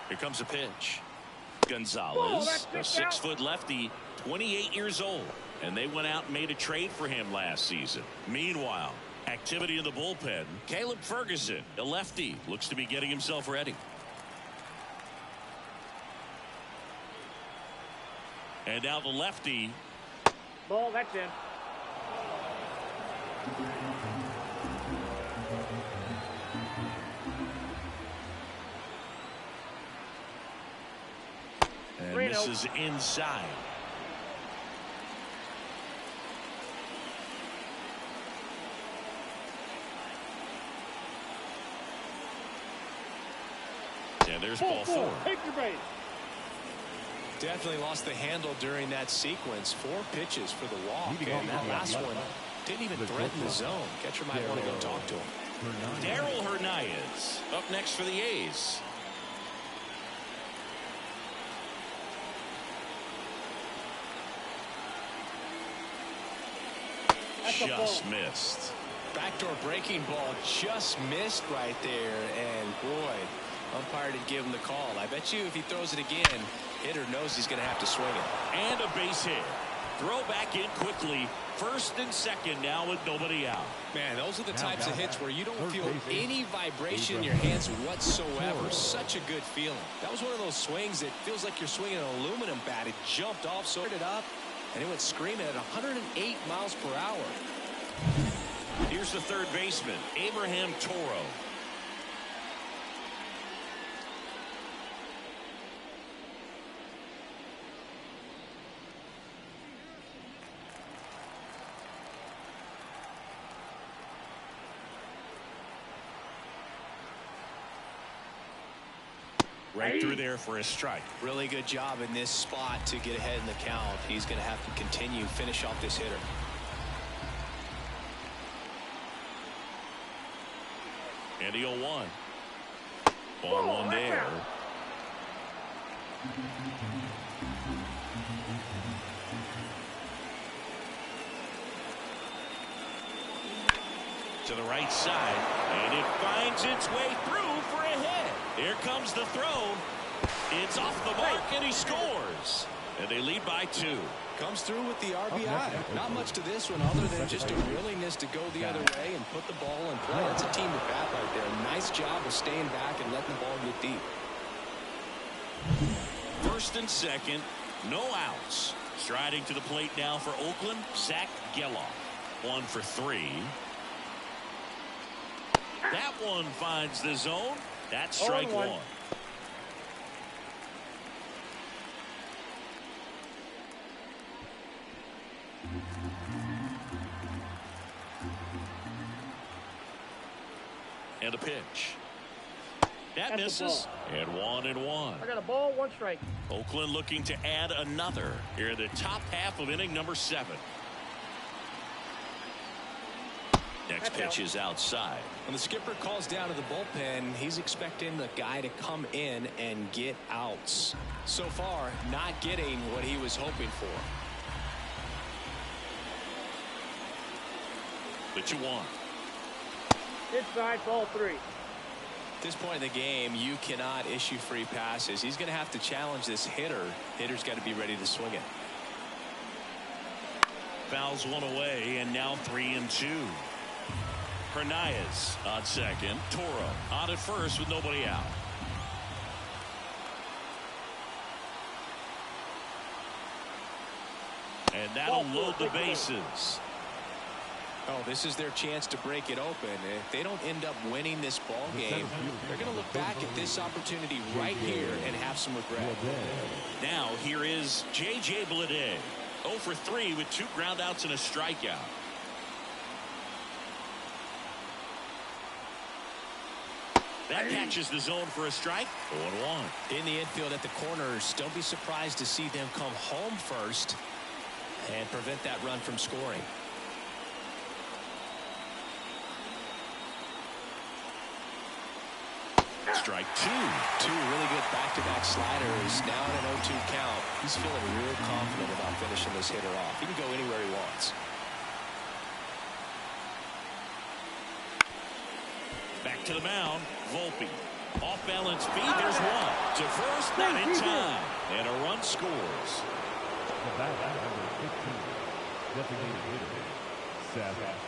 Here comes a pitch. Gonzalez, a 6-foot lefty, 28 years old. And they went out and made a trade for him last season. Meanwhile, activity in the bullpen. Caleb Ferguson, a lefty, looks to be getting himself ready. And now the lefty. Ball, that's in. And misses inside. And there's ball four. Take your base. Definitely lost the handle during that sequence. 4 pitches for the walk, and that last one didn't even threaten the zone. Catcher might want to go talk to him. Darryl Hernandez up next for the A's. Just missed. Backdoor breaking ball just missed right there, and boy, umpire didn't give him the call. I bet you if he throws it again, hitter knows he's going to have to swing it. And a base hit. Throw back in quickly. First and second now with nobody out. Man, those are the types of hits where you don't feel any vibration in your hands whatsoever. Such a good feeling. That was one of those swings that feels like you're swinging an aluminum bat. It jumped off, sorted up, and it went screaming at 108 miles per hour. Here's the third baseman, Abraham Toro. Right through there for a strike. Really good job in this spot to get ahead in the count. He's going to have to continue, finish off this hitter. And the 0-1. Ball one there. To the right side, and it finds its way through for a hit. Here comes the throw. It's off the mark, and he scores. And they lead by 2. Comes through with the RBI. Not much to this one other than just a willingness to go the other way and put the ball in play. That's a team at bat right there. Nice job of staying back and letting the ball get deep. First and second, no outs. Striding to the plate now for Oakland, Zach Geloff. 1 for 3. That one finds the zone. That's strike 1. And a pitch. That misses. And 1-1. I got a ball, 1 strike. Oakland looking to add another here in the top half of inning number 7. Next pitch is outside. When the skipper calls down to the bullpen, he's expecting the guy to come in and get outs. So far, not getting what he was hoping for. The 2-1. Inside, ball 3. At this point in the game, you cannot issue free passes. He's going to have to challenge this hitter. Hitter's got to be ready to swing it. Fouls one away, and now 3-2. Hernandez on second. Toro on at first with nobody out. And that'll load the bases. Oh, this is their chance to break it open. If they don't end up winning this ball game, they're going to look back at this opportunity right here and have some regret. Now here is J.J. Bleday. 0 for 3 with 2 groundouts and a strikeout. That catches the zone for a strike. 0-1. In the infield at the corners, don't be surprised to see them come home first and prevent that run from scoring. Strike 2. 2 really good back-to-back sliders. Now in an 0-2 count. He's feeling real confident about finishing this hitter off. He can go anywhere he wants. Back to the mound. Volpe. Off balance feed. There's one. To first. Not in time. And a run scores.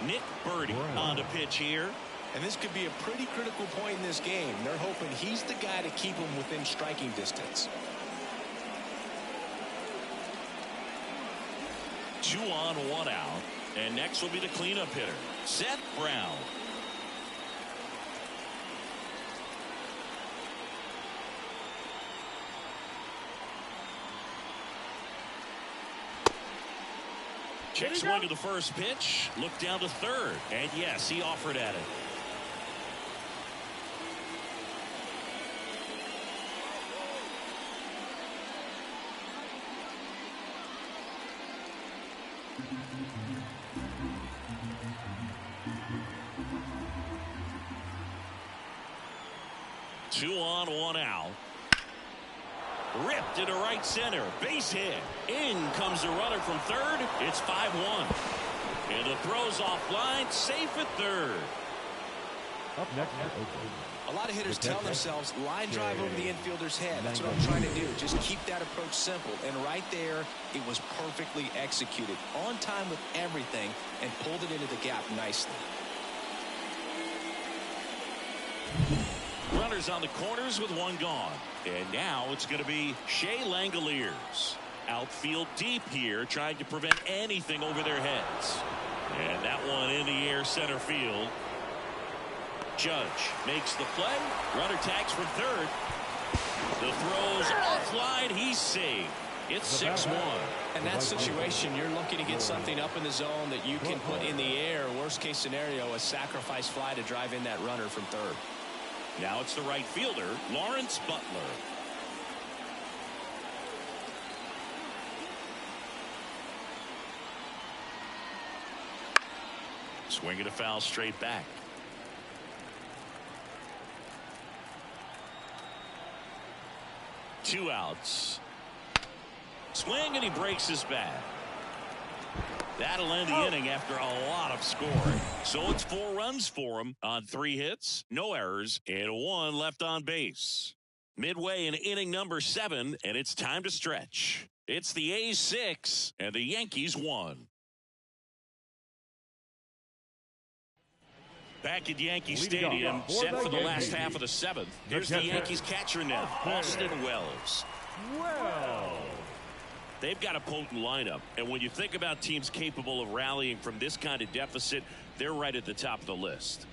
Nick Birdie on the pitch here. And this could be a pretty critical point in this game. They're hoping he's the guy to keep them within striking distance. 2 on, 1 out. And next will be the cleanup hitter, Seth Brown. Check swing to the first pitch. Look down to third. And yes, he offered at it. Two on, 1 out. Ripped into right center. Base hit. In comes the runner from third. It's 5-1. And the throw's offline. Safe at third. Up next, a lot of hitters tell themselves, line drive over the infielder's head. That's what I'm trying to do. Just keep that approach simple. And right there, it was perfectly executed. On time with everything and pulled it into the gap nicely. Runners on the corners with 1 gone. And now it's going to be Shea Langoliers. Outfield deep here, trying to prevent anything over their heads. And that one in the air center field. Judge makes the play. Runner tags from third. The throw's offline. He's saved. It's 6-1. In that situation, you're looking to get something up in the zone that you can put in the air. Worst case scenario, a sacrifice fly to drive in that runner from third. Now it's the right fielder, Lawrence Butler. Swing and a foul straight back. 2 outs. Swing, and he breaks his bat. That'll end the inning after a lot of scoring. So it's 4 runs for him on 3 hits, no errors, and 1 left on base. Midway in inning number 7, and it's time to stretch. It's the A's 6 and the Yankees 1. Back at Yankee Stadium, set for the last half of the 7th. Here's the Yankees catcher now, Austin Wells. They've got a potent lineup, and when you think about teams capable of rallying from this kind of deficit, they're right at the top of the list.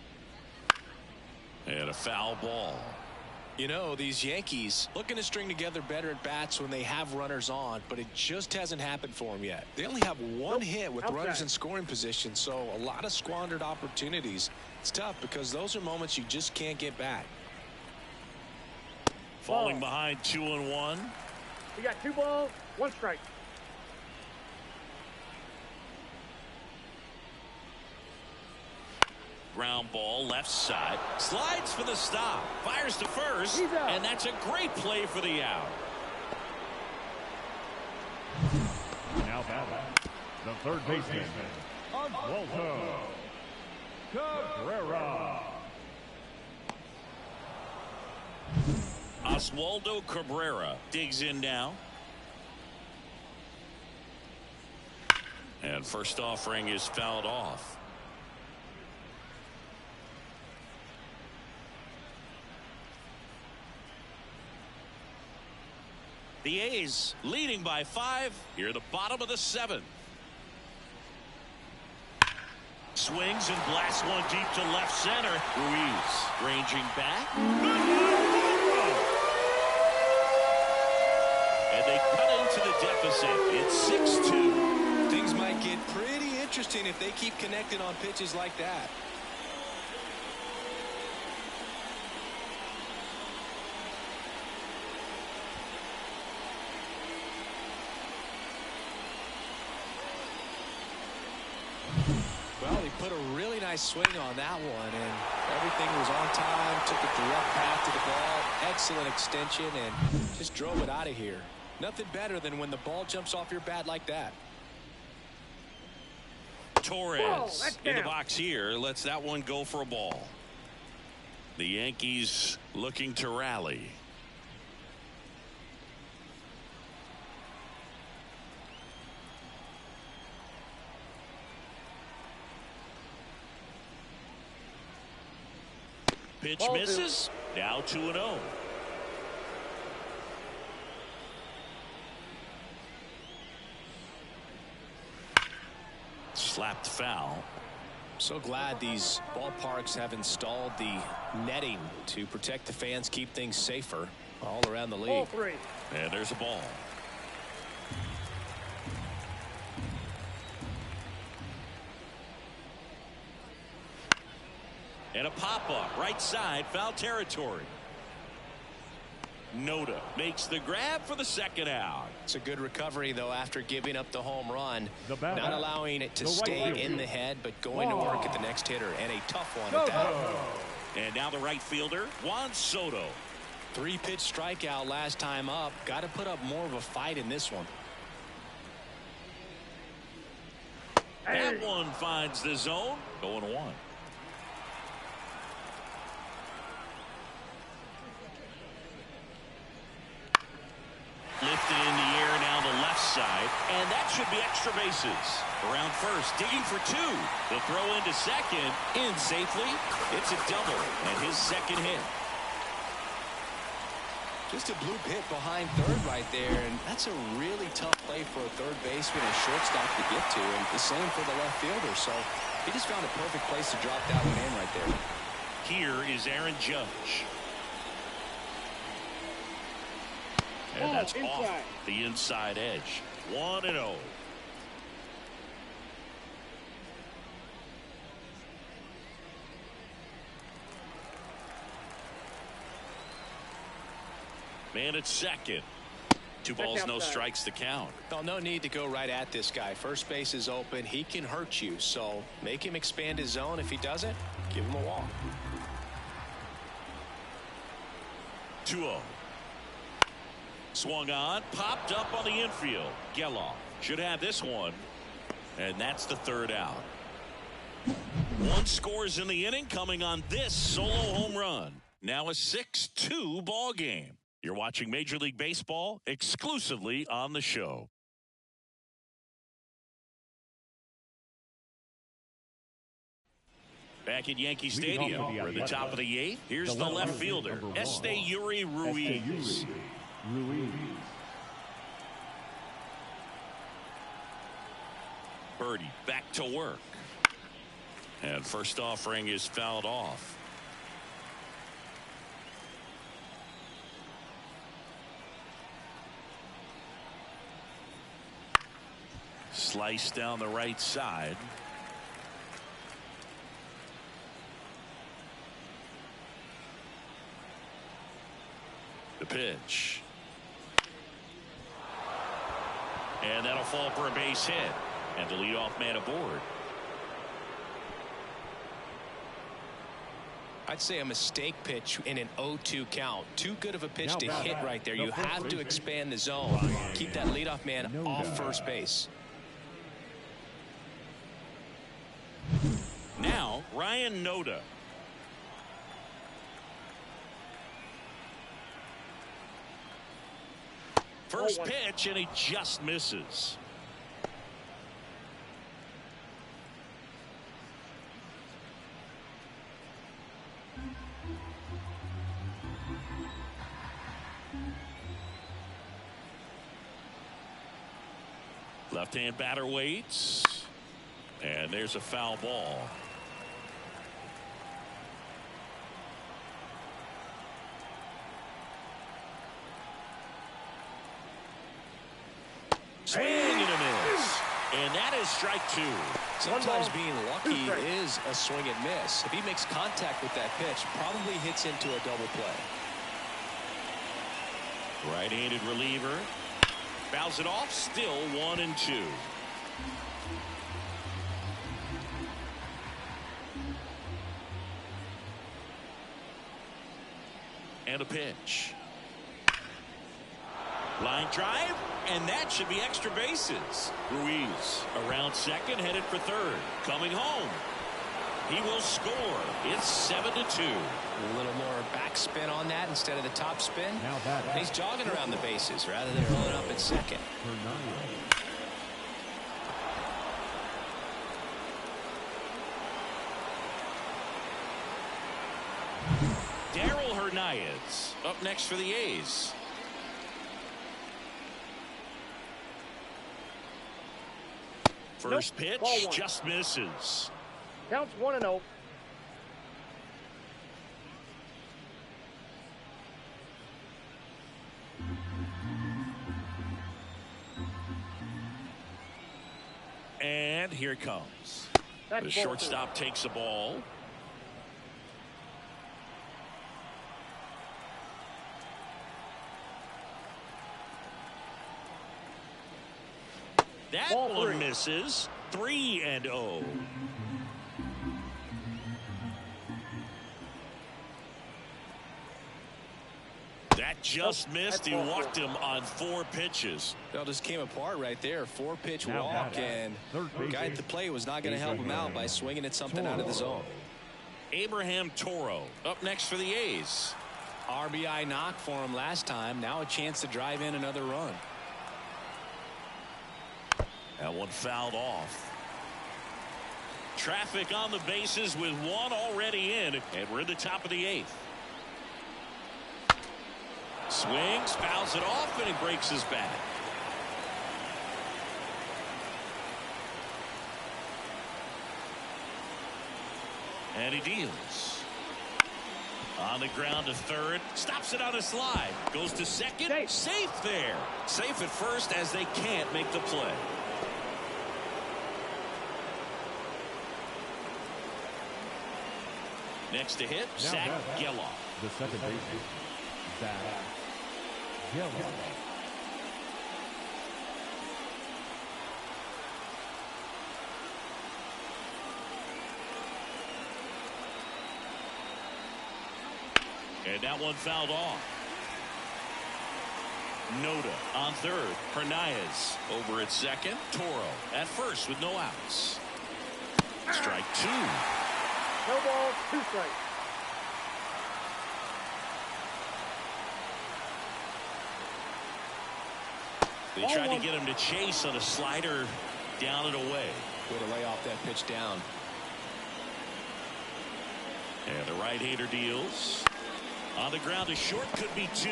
And a foul ball. You know, these Yankees looking to string together better at bats when they have runners on, but it just hasn't happened for them yet. They only have 1 hit with runners in scoring position, so a lot of squandered opportunities. It's tough because those are moments you just can't get back. Falling behind 2-1. We got 2 balls, 1 strike. Ground ball left side, slides for the stop, fires to first, and that's a great play for the out. Now batting, the third baseman, Oswaldo Cabrera. Oswaldo Cabrera digs in now. And first offering is fouled off. The A's leading by 5 here at the bottom of the 7th. Swings and blasts one deep to left center. Ruiz ranging back. And they cut into the deficit. It's 6-2. Things might get pretty interesting if they keep connecting on pitches like that. Well, he put a really nice swing on that one, and everything was on time, took a direct path to the ball, excellent extension, and just drove it out of here. Nothing better than when the ball jumps off your bat like that. Torres in the box here, lets that one go for a ball. The Yankees looking to rally. Pitch misses. Now 2-0. Slapped foul. So glad these ballparks have installed the netting to protect the fans, keep things safer all around the league. Ball 3. And there's a ball. And a pop-up right side, foul territory. Nota makes the grab for the second out. It's a good recovery, though, after giving up the home run. Not allowing it to stay in the head, but going to work at the next hitter. And a tough one at that. And now the right fielder, Juan Soto. 3-pitch strikeout last time up. Got to put up more of a fight in this one. That one finds the zone. 0-1. Lifted in the air now the left side, and that should be extra bases. Around first, digging for 2. The throw into second, in safely. It's a double, and his second hit. Just a bloop hit behind third right there, and that's a really tough play for a third baseman and shortstop to get to, and the same for the left fielder. So he just found a perfect place to drop that one in right there. Here is Aaron Judge. And that's off the inside edge. 1-0. Man at second. 2 balls, no strikes to count. Well, no need to go right at this guy. First base is open. He can hurt you. So make him expand his zone. If he doesn't, give him a walk. 2-0. Swung on, popped up on the infield. Geloff should have this one. And that's the third out. One scores in the inning coming on this solo home run. Now a 6-2 ball game. You're watching Major League Baseball exclusively on the show. Back at Yankee Stadium, we're at the top of the 8th. Here's the left fielder, Este Ruiz. Birdie back to work. And first offering is fouled off. Slice down the right side. The pitch. And that'll fall for a base hit. And the leadoff man aboard. I'd say a mistake pitch in an 0-2 count. Too good of a pitch to hit right there. You have to expand the zone. Keep that leadoff man off first base. Now, Ryan Nota. First pitch, and he just misses. Left-hand batter waits. And there's a foul ball. Swing and a miss. And that is strike 2. Sometimes being lucky is a swing and miss. If he makes contact with that pitch, probably hits into a double play. Right-handed reliever. Fouls it off. Still 1-2. And a pitch. Line drive, and that should be extra bases. Ruiz around second, headed for third. Coming home. He will score. It's 7-2. A little more backspin on that instead of the top spin. And he's jogging around the bases rather than pulling up at second. Hernandez up next for the A's. First pitch just misses. Counts 1-0. And here it comes. The shortstop takes the ball. That one misses. 3-0. That just missed. He walked him on 4 pitches. Well, just came apart right there. 4-pitch walk, and the guy at the plate was not going to help him out by swinging at something out of the zone. Abraham Toro up next for the A's. RBI knock for him last time. Now a chance to drive in another run. That one fouled off. Traffic on the bases with 1 already in, and we're in the top of the 8th. Swings, fouls it off, and he breaks his bat. And he deals. On the ground to third, stops it on a slide, goes to second, safe there. Safe at first as they can't make the play. Next to hit, Zach Geloff. The second baseman, Zach Geloff. And that one fouled off. Nota on third. Hernandez over at second. Toro at first with no outs. Strike two. No balls, 2 strikes. They tried to get him to chase on a slider down and away. Way to lay off that pitch down. And the right-hander deals. On the ground, a short could be 2.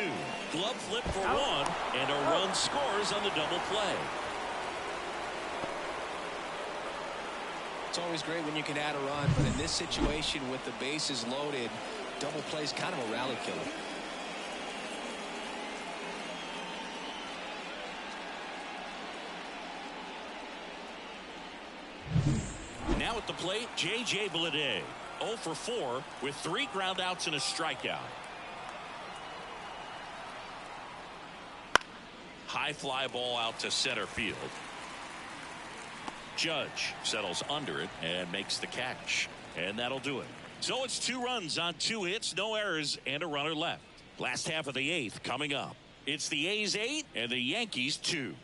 Glove flip for 1, and a run scores on the double play. It's always great when you can add a run, but in this situation with the bases loaded, double play is kind of a rally killer. Now at the plate, J.J. Bleday, 0 for 4 with 3 ground outs and a strikeout. High fly ball out to center field. Judge settles under it and makes the catch. And that'll do it. So it's 2 runs on 2 hits, no errors, and a runner left. Last half of the 8th coming up. It's the A's 8 and the Yankees 2.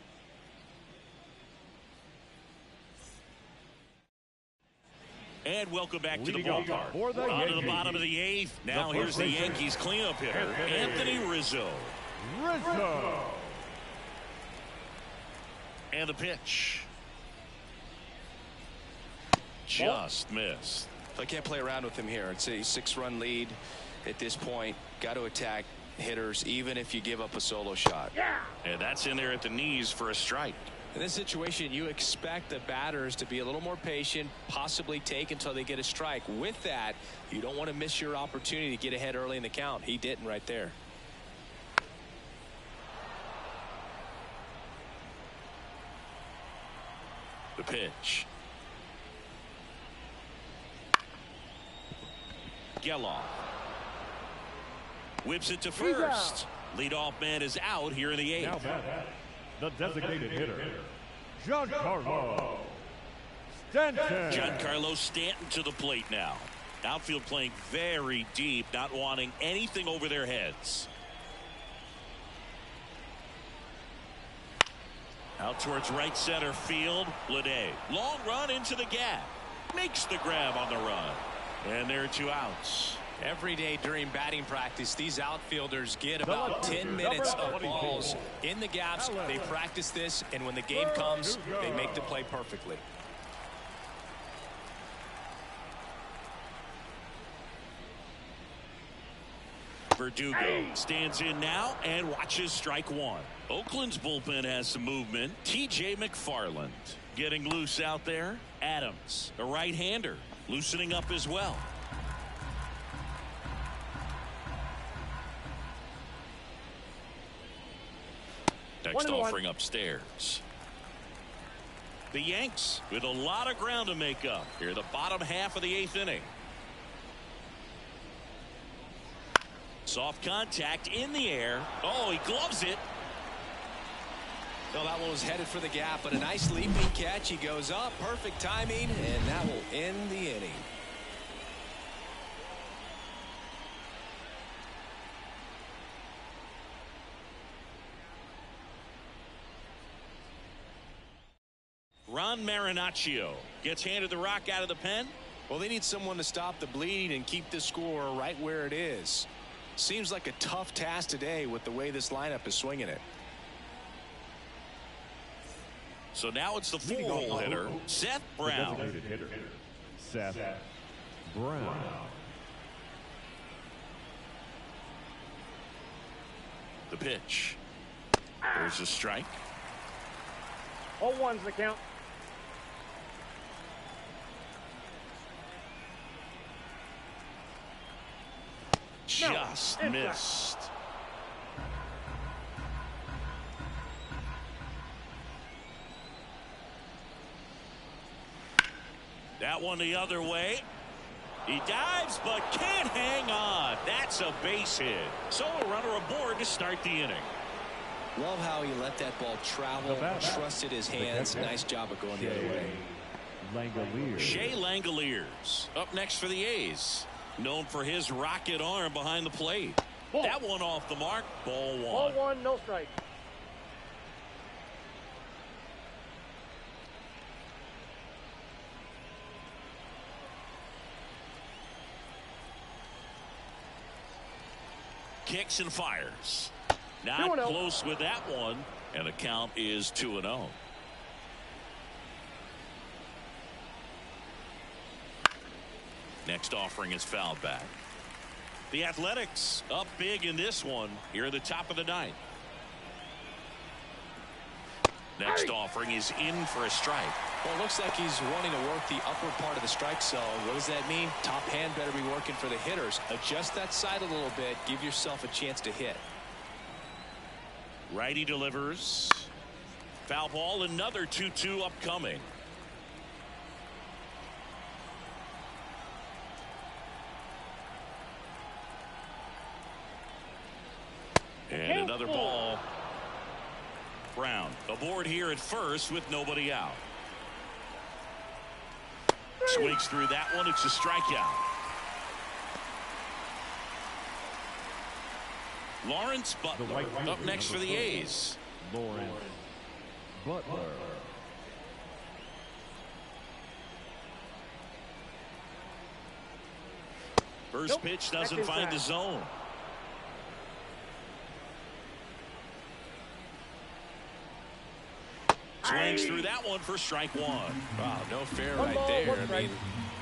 And welcome back to the ballpark. On to the bottom of the 8th. Now here's the Yankees cleanup hitter, Anthony Rizzo. And the pitch. Just missed. I can't play around with him here. It's a 6-run lead at this point. Got to attack hitters even if you give up a solo shot. And that's in there at the knees for a strike. In this situation, you expect the batters to be a little more patient, possibly take until they get a strike. With that, you don't want to miss your opportunity to get ahead early in the count. He didn't right there. The pitch. Geloff whips it to first. Leadoff man is out here in the 8th. Now back, the designated hitter, Giancarlo Stanton. Giancarlo Stanton to the plate now. Outfield playing very deep, not wanting anything over their heads. Out towards right center field. Bleday. Long run into the gap. Makes the grab on the run. And there are 2 outs. Every day during batting practice, these outfielders get about 10 minutes of balls in the gaps. They practice this, and when the game comes, they make the play perfectly. Verdugo stands in now and watches strike 1. Oakland's bullpen has some movement. T.J. McFarland getting loose out there. Adams, a right-hander, loosening up as well. Next offering upstairs. The Yanks with a lot of ground to make up here, the bottom half of the 8th inning. Soft contact in the air. Oh, he gloves it. Well, that one was headed for the gap, but a nice leaping catch. He goes up, perfect timing, and that will end the inning. Ron Marinaccio gets handed the rock out of the pen. Well, they need someone to stop the bleeding and keep the score right where it is. Seems like a tough task today with the way this lineup is swinging it. So now it's the 4-hole hitter, Seth Brown. Seth Brown. The pitch. There's a strike. 0-1's the count. Just missed. That one the other way. He dives but can't hang on. That's a base hit. So a runner aboard to start the inning. Love how he let that ball travel, trusted his hands. Nice job of going the other way. Shea Langoliers up next for the A's. Known for his rocket arm behind the plate. That one off the mark. Ball 1. Ball 1, no strike. kicks and fires. Not close with that one, and the count is 2-0. Next offering is fouled back. The Athletics up big in this one here at the top of the ninth. Next offering is in for a strike. Well, it looks like he's wanting to work the upward part of the strike zone. What does that mean? Top hand better be working for the hitters. Adjust that side a little bit. Give yourself a chance to hit. Righty delivers. Foul ball, another 2-2 upcoming. And another ball. Brown aboard here at first with nobody out. Swings through that one. It's a strikeout. Lawrence Butler up next for the A's. Lawrence Butler. First pitch doesn't find the zone. Swings through that one for strike one. Wow, no fair right there. I mean,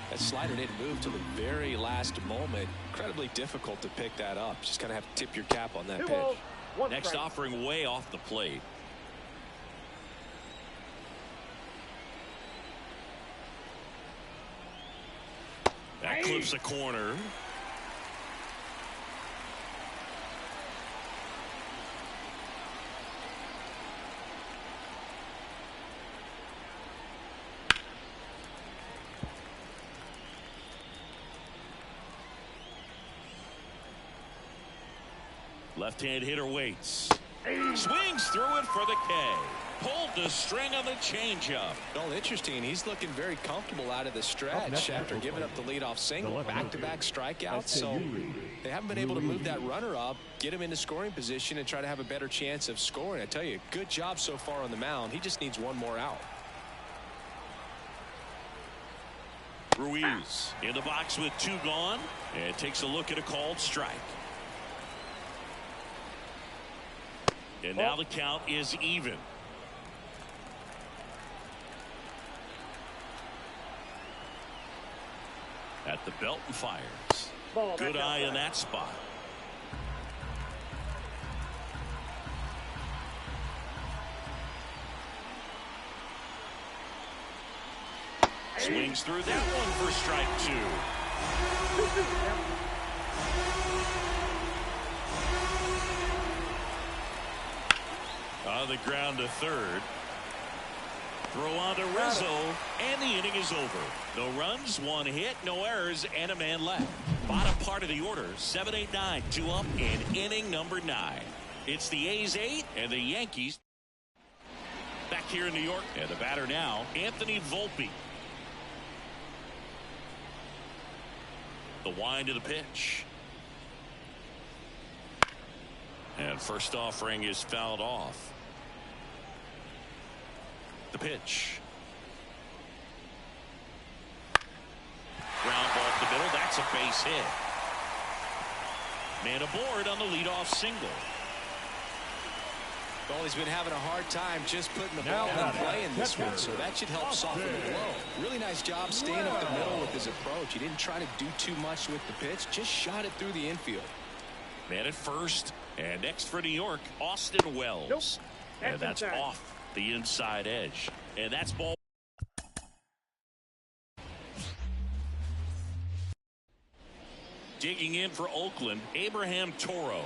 that slider didn't move to the very last moment. Incredibly difficult to pick that up. Just kind of have to tip your cap on that pitch. Next offering way off the plate. That clips a corner. Left-hand hitter waits. Swings through it for the K. Pulled the string on the changeup. Well, interesting. He's looking very comfortable out of the stretch after giving up the leadoff single. Back-to-back strikeouts. So they haven't been able to move that runner up, get him into scoring position, and try to have a better chance of scoring. I tell you, good job so far on the mound. He just needs one more out. Ruiz in the box with two gone, and takes a look at a called strike. And now the count is even. At the belt and fires. Good eye in that spot. Swings through that one for strike two. On the ground to third. Throw on to Rizzo, and the inning is over. No runs, one hit, no errors, and a man left. Bottom part of the order, 7-8-9, 2 up in inning number 9. It's the A's 8 and the Yankees back here in New York. And the batter now, Anthony Volpe. The wind of the pitch. And first offering is fouled off. The pitch. Ground ball to the middle. That's a base hit. Man aboard on the leadoff single. Well, he's been having a hard time just putting the ball in play in this one, so that should help soften the blow. Really nice job staying up the middle with his approach. He didn't try to do too much with the pitch, just shot it through the infield. Man at first, and next for New York, Austin Wells. And that's off the inside edge, and that's ball. Digging in for Oakland, Abraham Toro.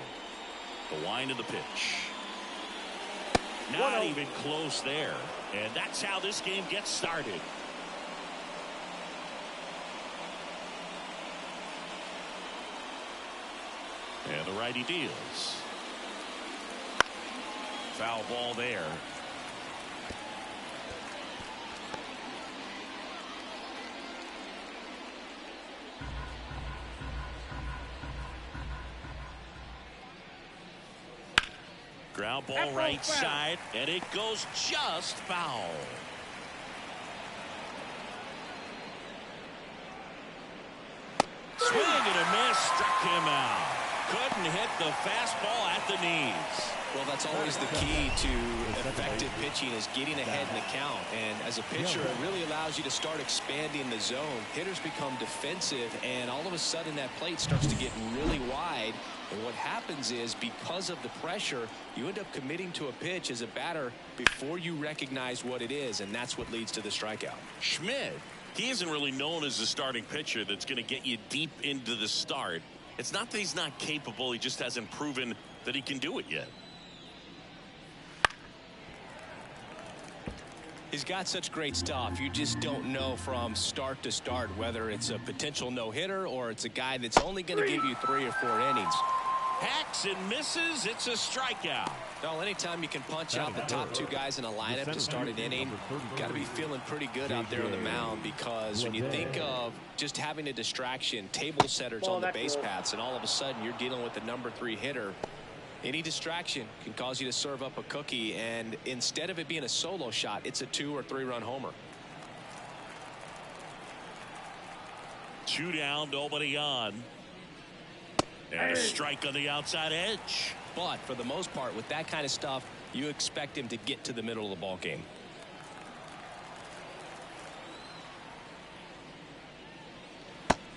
The wind of the pitch. Not even close there, and that's how this game gets started. And the righty deals. Foul ball there. Ground ball right side, and it goes just foul. Swing and a miss, struck him out. couldn't hit the fastball at the knees. Well, that's always the key to effective pitching, is getting ahead in the count. And as a pitcher, it really allows you to start expanding the zone. Hitters become defensive, and all of a sudden that plate starts to get really wide. And what happens is, because of the pressure, you end up committing to a pitch as a batter before you recognize what it is, and that's what leads to the strikeout. Schmidt, he isn't really known as a starting pitcher that's going to get you deep into the start. It's not that he's not capable, he just hasn't proven that he can do it yet. He's got such great stuff. You just don't know from start to start whether it's a potential no-hitter or it's a guy that's only going to give you 3 or 4 innings. Hacks and misses. It's a strikeout. Well, anytime you can punch out the top 2 guys in a lineup to start an inning, you've got to be feeling pretty good out there on the mound, because when you think of just having a distraction, table setters on the base paths, and all of a sudden you're dealing with the number 3 hitter, any distraction can cause you to serve up a cookie, and instead of it being a solo shot, it's a 2 or 3 run homer. 2 down, nobody on. And a strike on the outside edge. But for the most part, with that kind of stuff, you expect him to get to the middle of the ball game.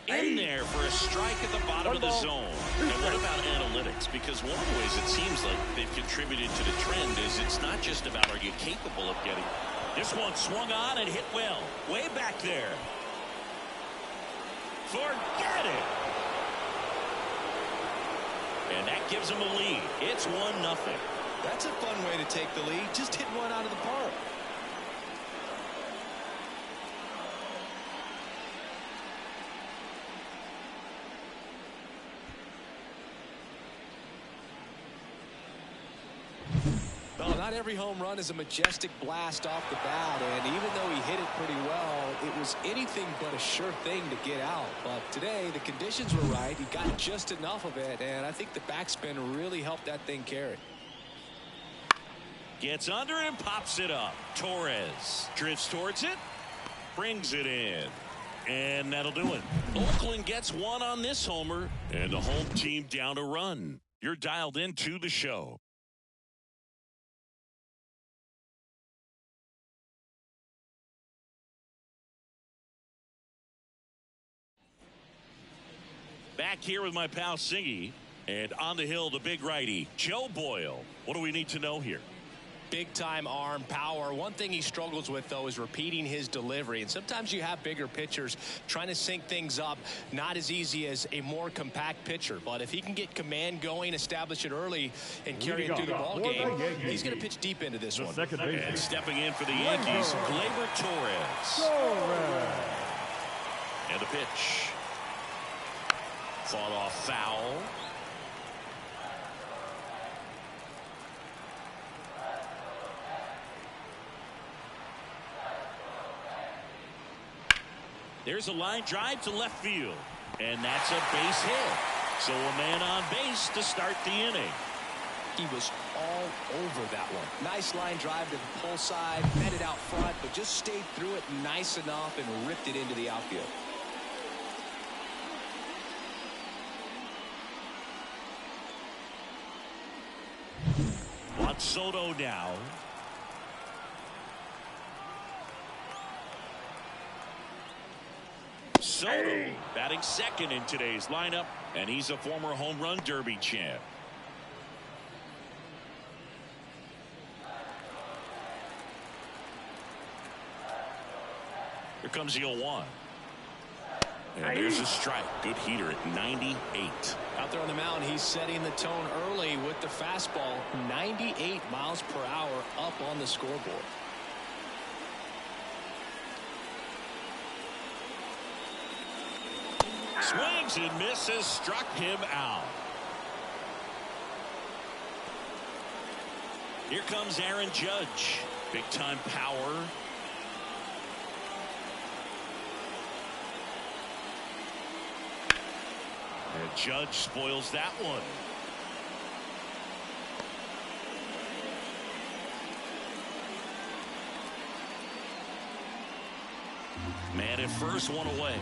In there for a strike at the bottom of the zone. And what about analytics? Because one of the ways it seems like they've contributed to the trend is it's not just about are you capable of getting. This one swung on and hit well. Way back there. Forget it. And that gives them a lead. It's 1-0. That's a fun way to take the lead. Just hit one out of the park. Well, not every home run is a majestic blast off the bat, and even though he hit it pretty well, it was anything but a sure thing to get out. But today, the conditions were right. He got just enough of it, and I think the backspin really helped that thing carry. Gets under and pops it up. Torres drifts towards it, brings it in, and that'll do it. Oakland gets 1 on this homer, and the home team down a run. You're dialed into the show. Back here with my pal Singy, and on the hill, the big righty, Joe Boyle. What do we need to know here? Big time arm power. One thing he struggles with, though, is repeating his delivery. And sometimes you have bigger pitchers trying to sync things up. Not as easy as a more compact pitcher. But if he can get command going, establish it early, and carry it through the ball game, he's going to pitch deep into this one. And stepping in for the Yankees, Gleyber Torres. And the pitch. Fought off foul. There's a line drive to left field. And that's a base hit. So a man on base to start the inning. He was all over that one. Nice line drive to the pull side, met it out front, but just stayed through it nice enough and ripped it into the outfield. Juan Soto now. Soto batting second in today's lineup, and he's a former home run derby champ. Here comes the 0-1. And there's a strike. Good heater at 98. Out there on the mound, he's setting the tone early with the fastball. 98 miles per hour up on the scoreboard. Swings and misses, struck him out. Here comes Aaron Judge. Big time power. And Judge spoils that one. Man at first, one away.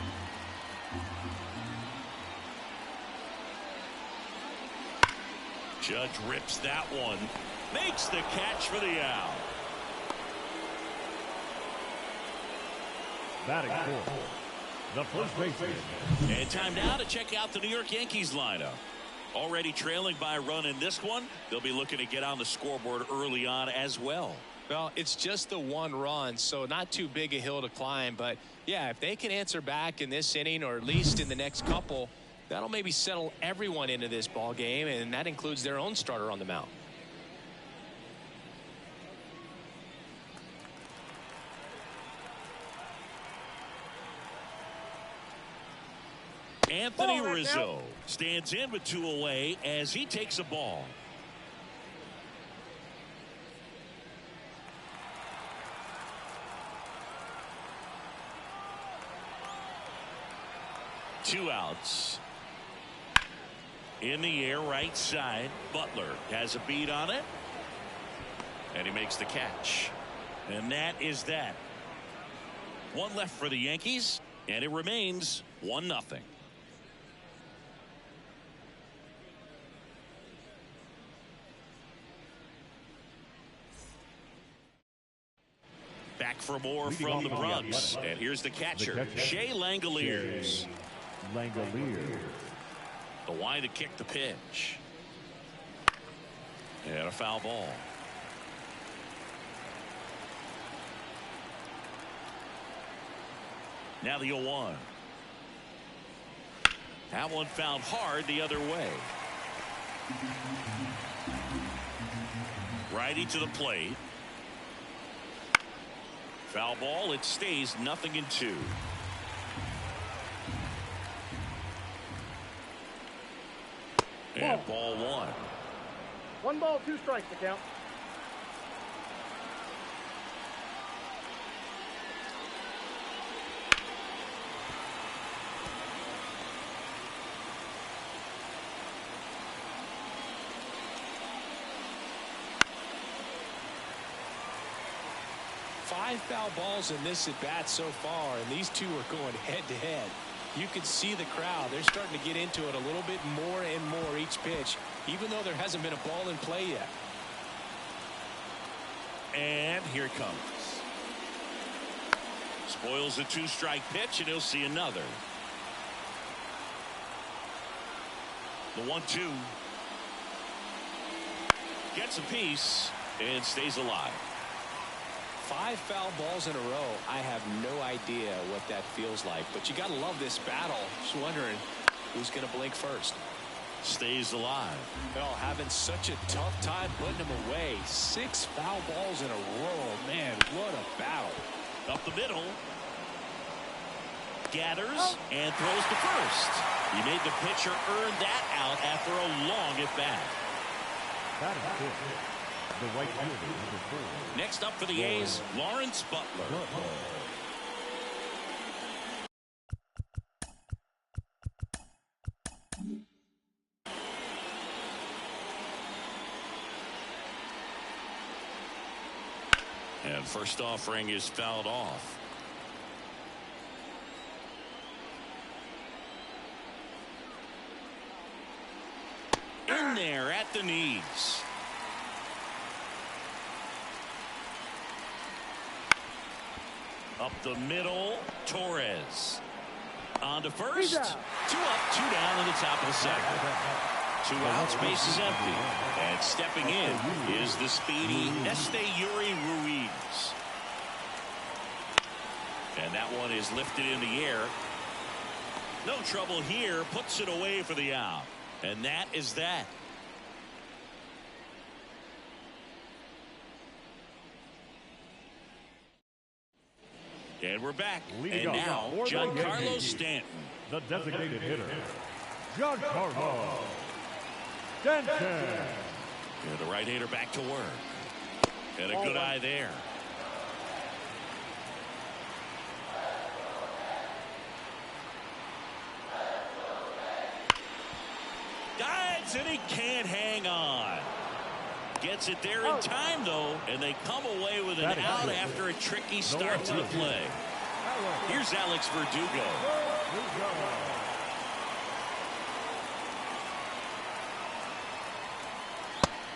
Judge rips that one. Makes the catch for the out. Batting fourth, the first baseman. And time now to check out the New York Yankees lineup. Already trailing by a run in this one. They'll be looking to get on the scoreboard early on as well. Well, it's just the one run, so not too big a hill to climb. But, yeah, if they can answer back in this inning or at least in the next couple, that'll maybe settle everyone into this ball game, and that includes their own starter on the mound. Anthony Rizzo stands in with 2 away as he takes a ball. Two outs. In the air, right side. Butler has a beat on it. And he makes the catch. And that is that. One left for the Yankees. And it remains 1-0. Back for more from the Bronx. And here's the catcher, Shea Langoliers. The line to kick the pitch. And a foul ball. Now the 0-1. That one found hard the other way. Righty to the plate. Foul ball. It stays 0-2. And ball 1. 1 ball, 2 strikes to count. Five foul balls in this at bat so far, and these two are going head to head. You can see the crowd. They're starting to get into it a little bit more and more each pitch, even though there hasn't been a ball in play yet. And here it comes. Spoils a 2-strike pitch, and he'll see another. The 1-2. Gets a piece and stays alive. 5 foul balls in a row. I have no idea what that feels like, but you got to love this battle. Just wondering who's going to blink first. Stays alive. Well, having such a tough time putting him away. 6 foul balls in a row. Man, what a battle. Up the middle. Gathers and throws to first. He made the pitcher earn that out after a long at bat. That is good. The right fielder, number 4. Next up for the A's, Lawrence Butler. And first offering is fouled off. In there at the knees. Up the middle, Torres. On to first. 2 up, 2 down in the top of the second. 2 outs, base is empty. And stepping in is the speedy Este Ruiz. And that one is lifted in the air. No trouble here. Puts it away for the out. And that is that. And we're back. And now, Giancarlo Stanton. The designated hitter, Giancarlo Stanton. And the right-hander back to work. And a good eye there. Dives, and he can't hang on. Gets it there in time, though, and they come away with an out after a tricky start to the play. Here's Alex Verdugo.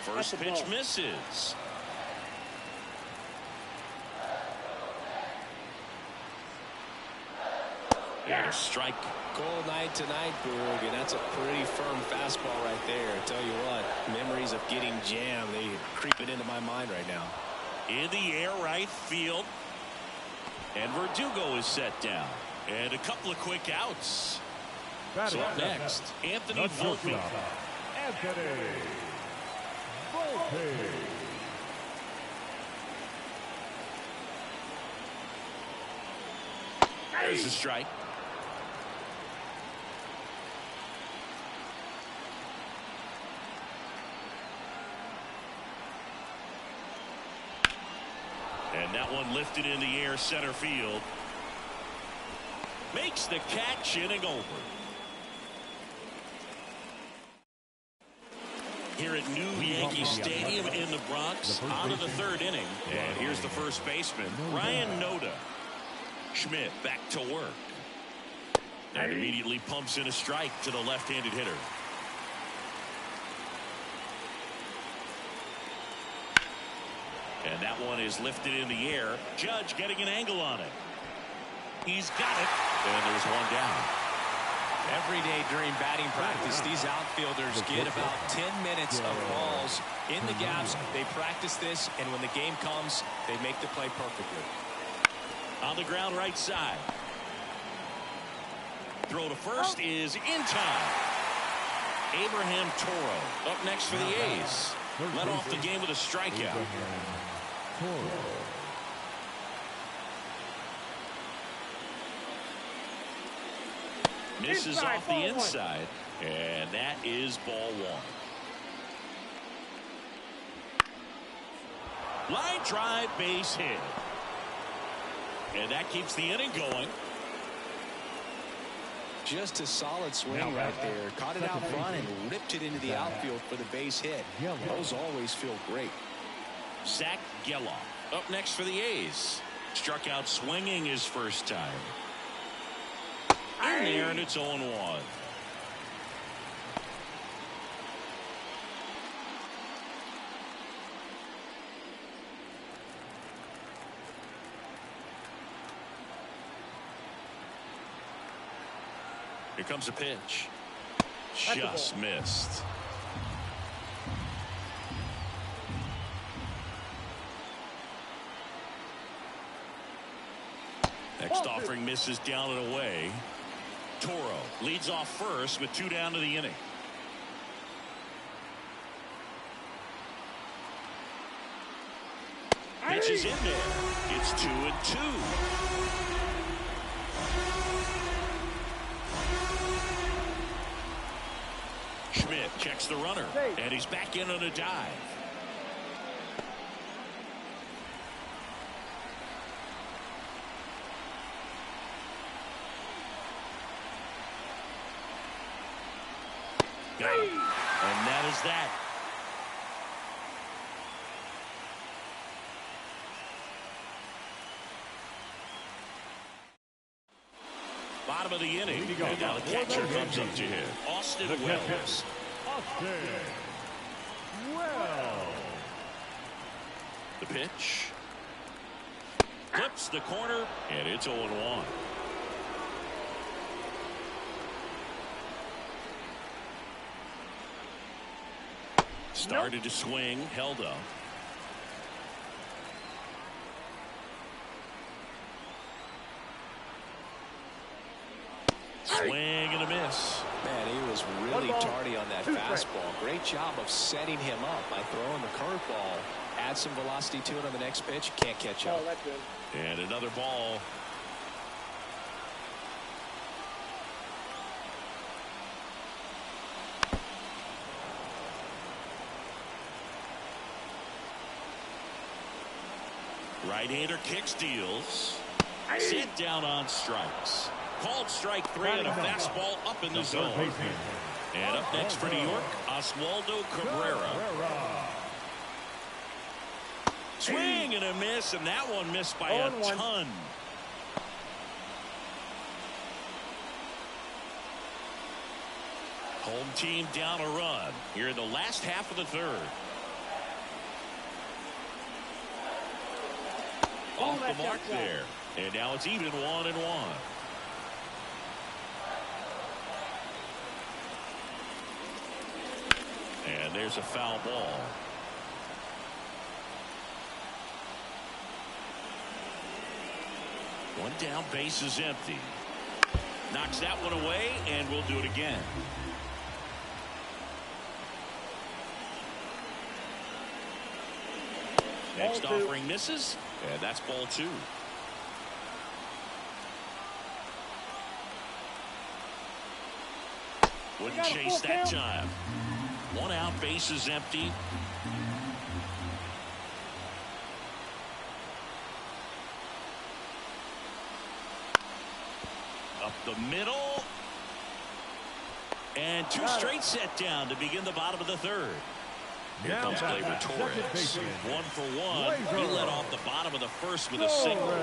First pitch misses. And a strike. Cold night tonight, Boog, and that's a pretty firm fastball right there. I tell you what, memories of getting jammed, they creeping into my mind right now. In the air, right field. And Verdugo is set down. And a couple of quick outs. So up next, Anthony Volpe. Anthony Volpe. There's a strike. And that one lifted in the air, center field. Makes the catch, inning over. Here at New Yankee Stadium in the Bronx, on to the third inning. And here's the first baseman, Ryan Nota. Schmidt back to work. And immediately pumps in a strike to the left-handed hitter. And that one is lifted in the air. Judge getting an angle on it. He's got it. And there's one down. Every day during batting practice, these outfielders get about 10 minutes of balls in the gaps. They practice this, and when the game comes, they make the play perfectly. On the ground, right side. Throw to first is in time. Abraham Toro up next for the A's. Led off the game with a strikeout. Misses off the inside, and that is ball one. Line drive, base hit. And that keeps the inning going. Just a solid swing right there. Caught it out front and ripped it into the outfield for the base hit. Those always feel great. Zach Geloff up next for the A's. Struck out swinging his first time. In there, and it's 0-1. Here comes a pitch. Just missed. Next offering misses down and away. Toro leads off first with 2 down to the inning. Pitch is in there. It's 2-2. Schmidt checks the runner, and he's back in on a dive. Got it. And that is that. Bottom of the inning. And now the catcher comes up to him. Austin Wells. Austin Wells. The pitch. Clips the corner, and it's 0-1. Started to swing, held up. Swing and a miss. Man, he was really tardy on that fastball. Great job of setting him up by throwing the curveball. Add some velocity to it on the next pitch. Can't catch up. And another ball. Right-hander kicks, deals. Sit down on strikes. Called strike 3 and a fastball up in the zone. And up next for New York, Oswaldo Cabrera. Swing and a miss, and that one missed by a ton. Home team down a run here in the last half of the third. Off the mark there. And now it's even 1-1. And there's a foul ball. One down, base is empty. Knocks that one away, and we'll do it again. Next offering misses, and that's ball 2. Wouldn't chase that time. 1 out, base is empty. Up the middle. And 2 straight set down to begin the bottom of the 3rd. Here comes Gleyber Torres. 1 for 1. He led off the bottom of the 1st with a single.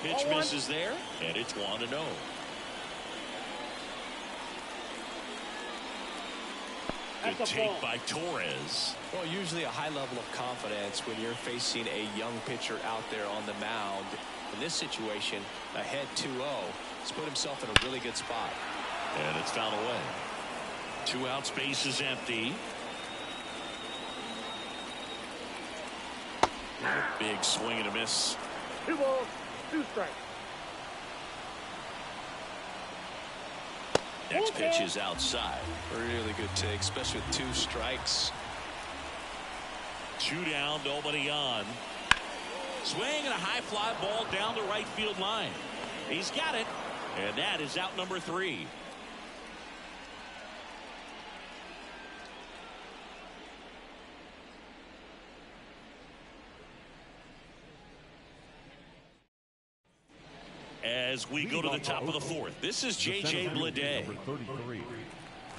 Pitch misses there, and it's 1-0. Good take by Torres. Well, usually a high level of confidence when you're facing a young pitcher out there on the mound. In this situation, ahead 2-0, he's put himself in a really good spot. And it's fouled away. 2 outs, base is empty. Big swing and a miss. 2 balls, 2 strikes. Next pitch is outside. Really good take, especially with 2 strikes. 2 down, nobody on. Swing and a high fly ball down the right field line. He's got it, and that is out number 3. As we go to the top of the 4th, this is J.J. Bleday. Number 33,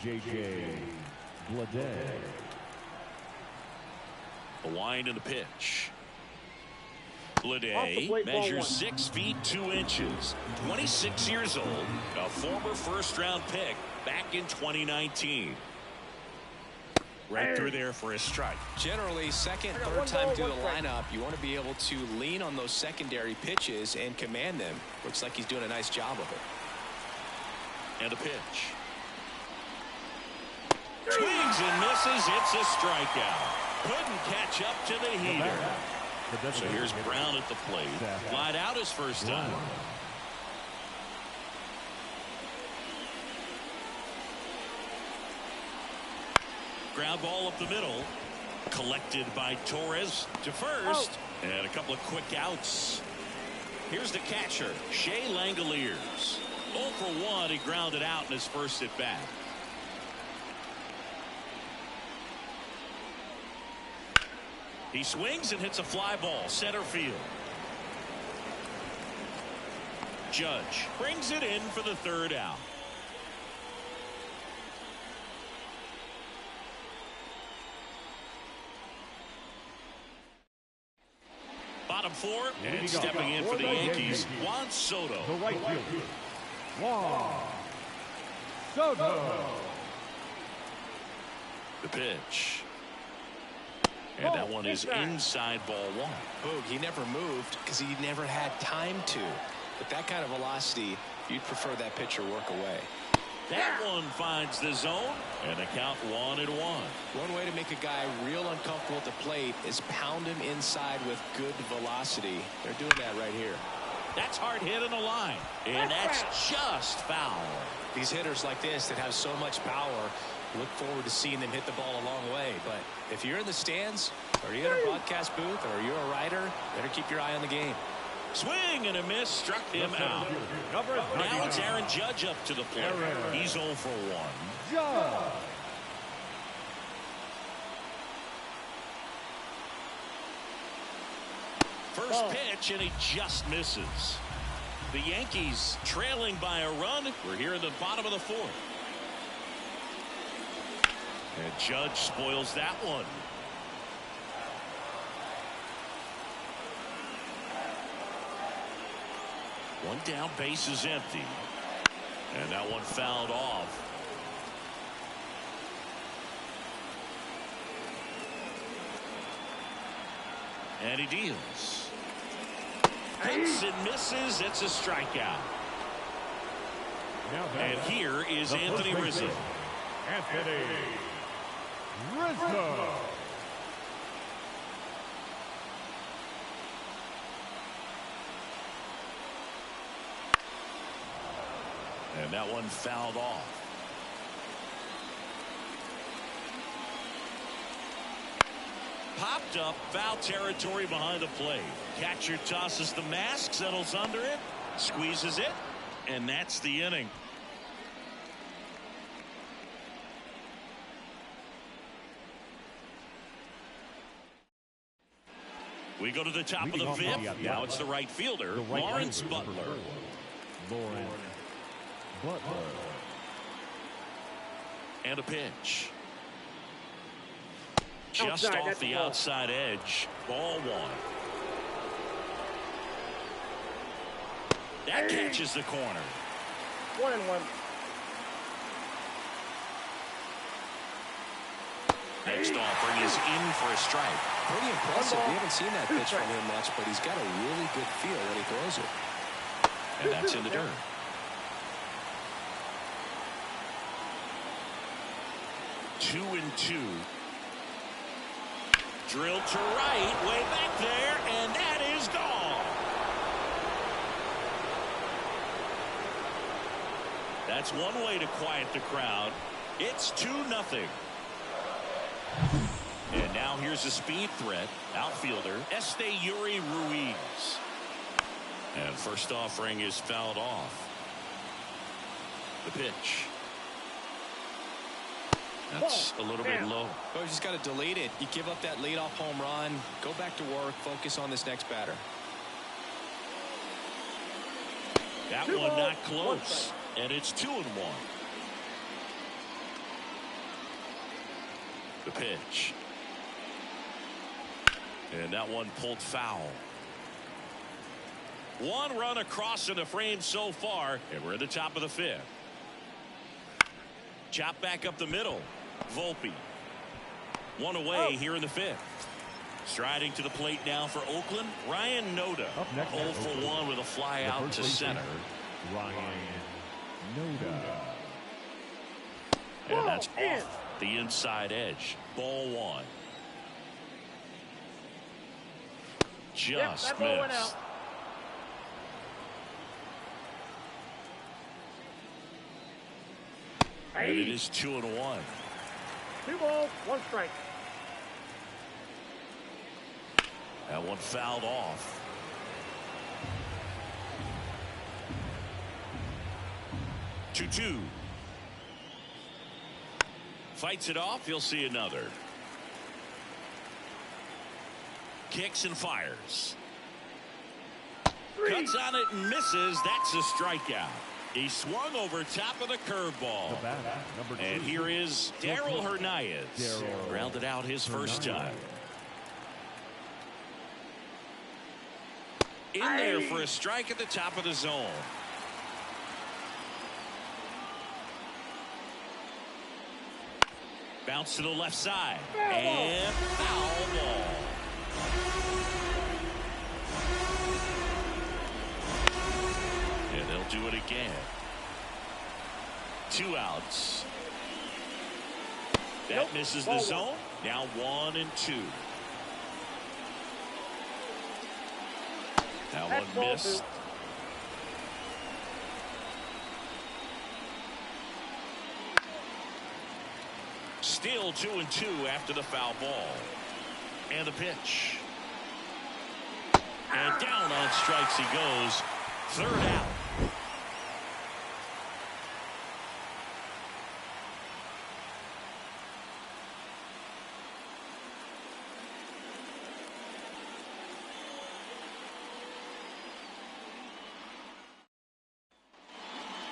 J.J. Bleday. A wind and a pitch. Bleday measures 6 feet 2 inches, 26 years old, a former first-round pick back in 2019. Right through there for a strike. Generally, second, third time through the lineup, you want to be able to lean on those secondary pitches and command them. Looks like he's doing a nice job of it. And a pitch. Swings and misses. It's a strikeout. Couldn't catch up to the heater. So here's Brown at the plate. Flied out his first time. Ground ball up the middle. Collected by Torres to first. And a couple of quick outs. Here's the catcher, Shea Langoliers. 0 for 1. He grounded out in his first at bat. He swings and hits a fly ball center field. Judge brings it in for the 3rd out. Bottom 4, and stepping in for the Yankees, Juan Soto. The right fielder, Juan Soto. The pitch. And that one is inside ball 1. Boog, he never moved because he never had time to. But that kind of velocity, you'd prefer that pitcher work away. That one finds the zone, and the count 1-1. One way to make a guy real uncomfortable at the plate is pound him inside with good velocity. They're doing that right here. That's hard hit on the line, and that's just foul. These hitters like this that have so much power, look forward to seeing them hit the ball a long way. But if you're in the stands, or you're in a broadcast booth, or you're a writer, better keep your eye on the game. Swing and a miss, struck him out. Now it's Aaron Judge up to the plate. He's 0 for 1. Judge. First pitch, and he just misses. The Yankees trailing by a run. We're here in the bottom of the 4th. And Judge spoils that one. One down, base is empty. And that one fouled off. And he deals. Hits and misses. It's a strikeout. And here is Anthony Rizzo. Anthony Rizzo. And that one fouled off. Popped up, foul territory behind the plate. Catcher tosses the mask, settles under it, squeezes it, and that's the inning. We go to the top of the fifth. Now it's the right fielder, Lawrence Butler. And a pitch. Just off the outside edge. Ball one. That catches the corner. 1-1. Next offering is in for a strike. Pretty impressive. We haven't seen that pitch from him much, but he's got a really good feel when he throws it. And that's in the dirt. Two and two. Drilled to right, way back there, and that is gone. That's one way to quiet the crowd. It's 2-0. And now here's a speed threat. Outfielder, Este Ruiz. And first offering is fouled off. The pitch. That's a little bit low. Well, you just got to delete it. You give up that leadoff home run. Go back to work. Focus on this next batter. That one not close. And it's 2-1. The pitch. And that one pulled foul. One run across in the frame so far. And we're at the top of the fifth. Chop back up the middle. Volpe. One away here in the fifth. Striding to the plate now for Oakland, Ryan Nota. 0 for 1 with a fly out to center. Ryan Nota. And that's off the inside edge. Ball one. Just missed. And it is 2-1. 2 balls, 1 strike. That one fouled off. Two. Fights it off. You'll see another. Kicks and fires. Cuts on it and misses. That's a strikeout. He swung over top of the curveball. And here is Darryl Hernandez. Grounded out his first time. In there for a strike at the top of the zone. Bounce to the left side. And foul ball. And they'll do it again. 2 outs. That misses the zone. Now 1 and 2. That one missed. Still 2 and 2 after the foul ball. And the pitch. And down on strikes he goes. 3rd out.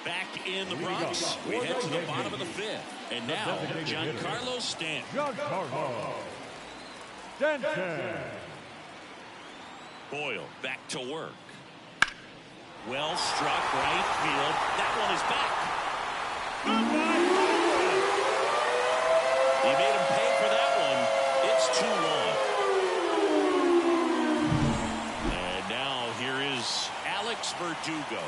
Back in the Bronx, we head to the bottom of the 5th. And now, Giancarlo Stanton. Boyle back to work. Well struck right field. That one is back. He made him pay for that one. It's 2-1. do go.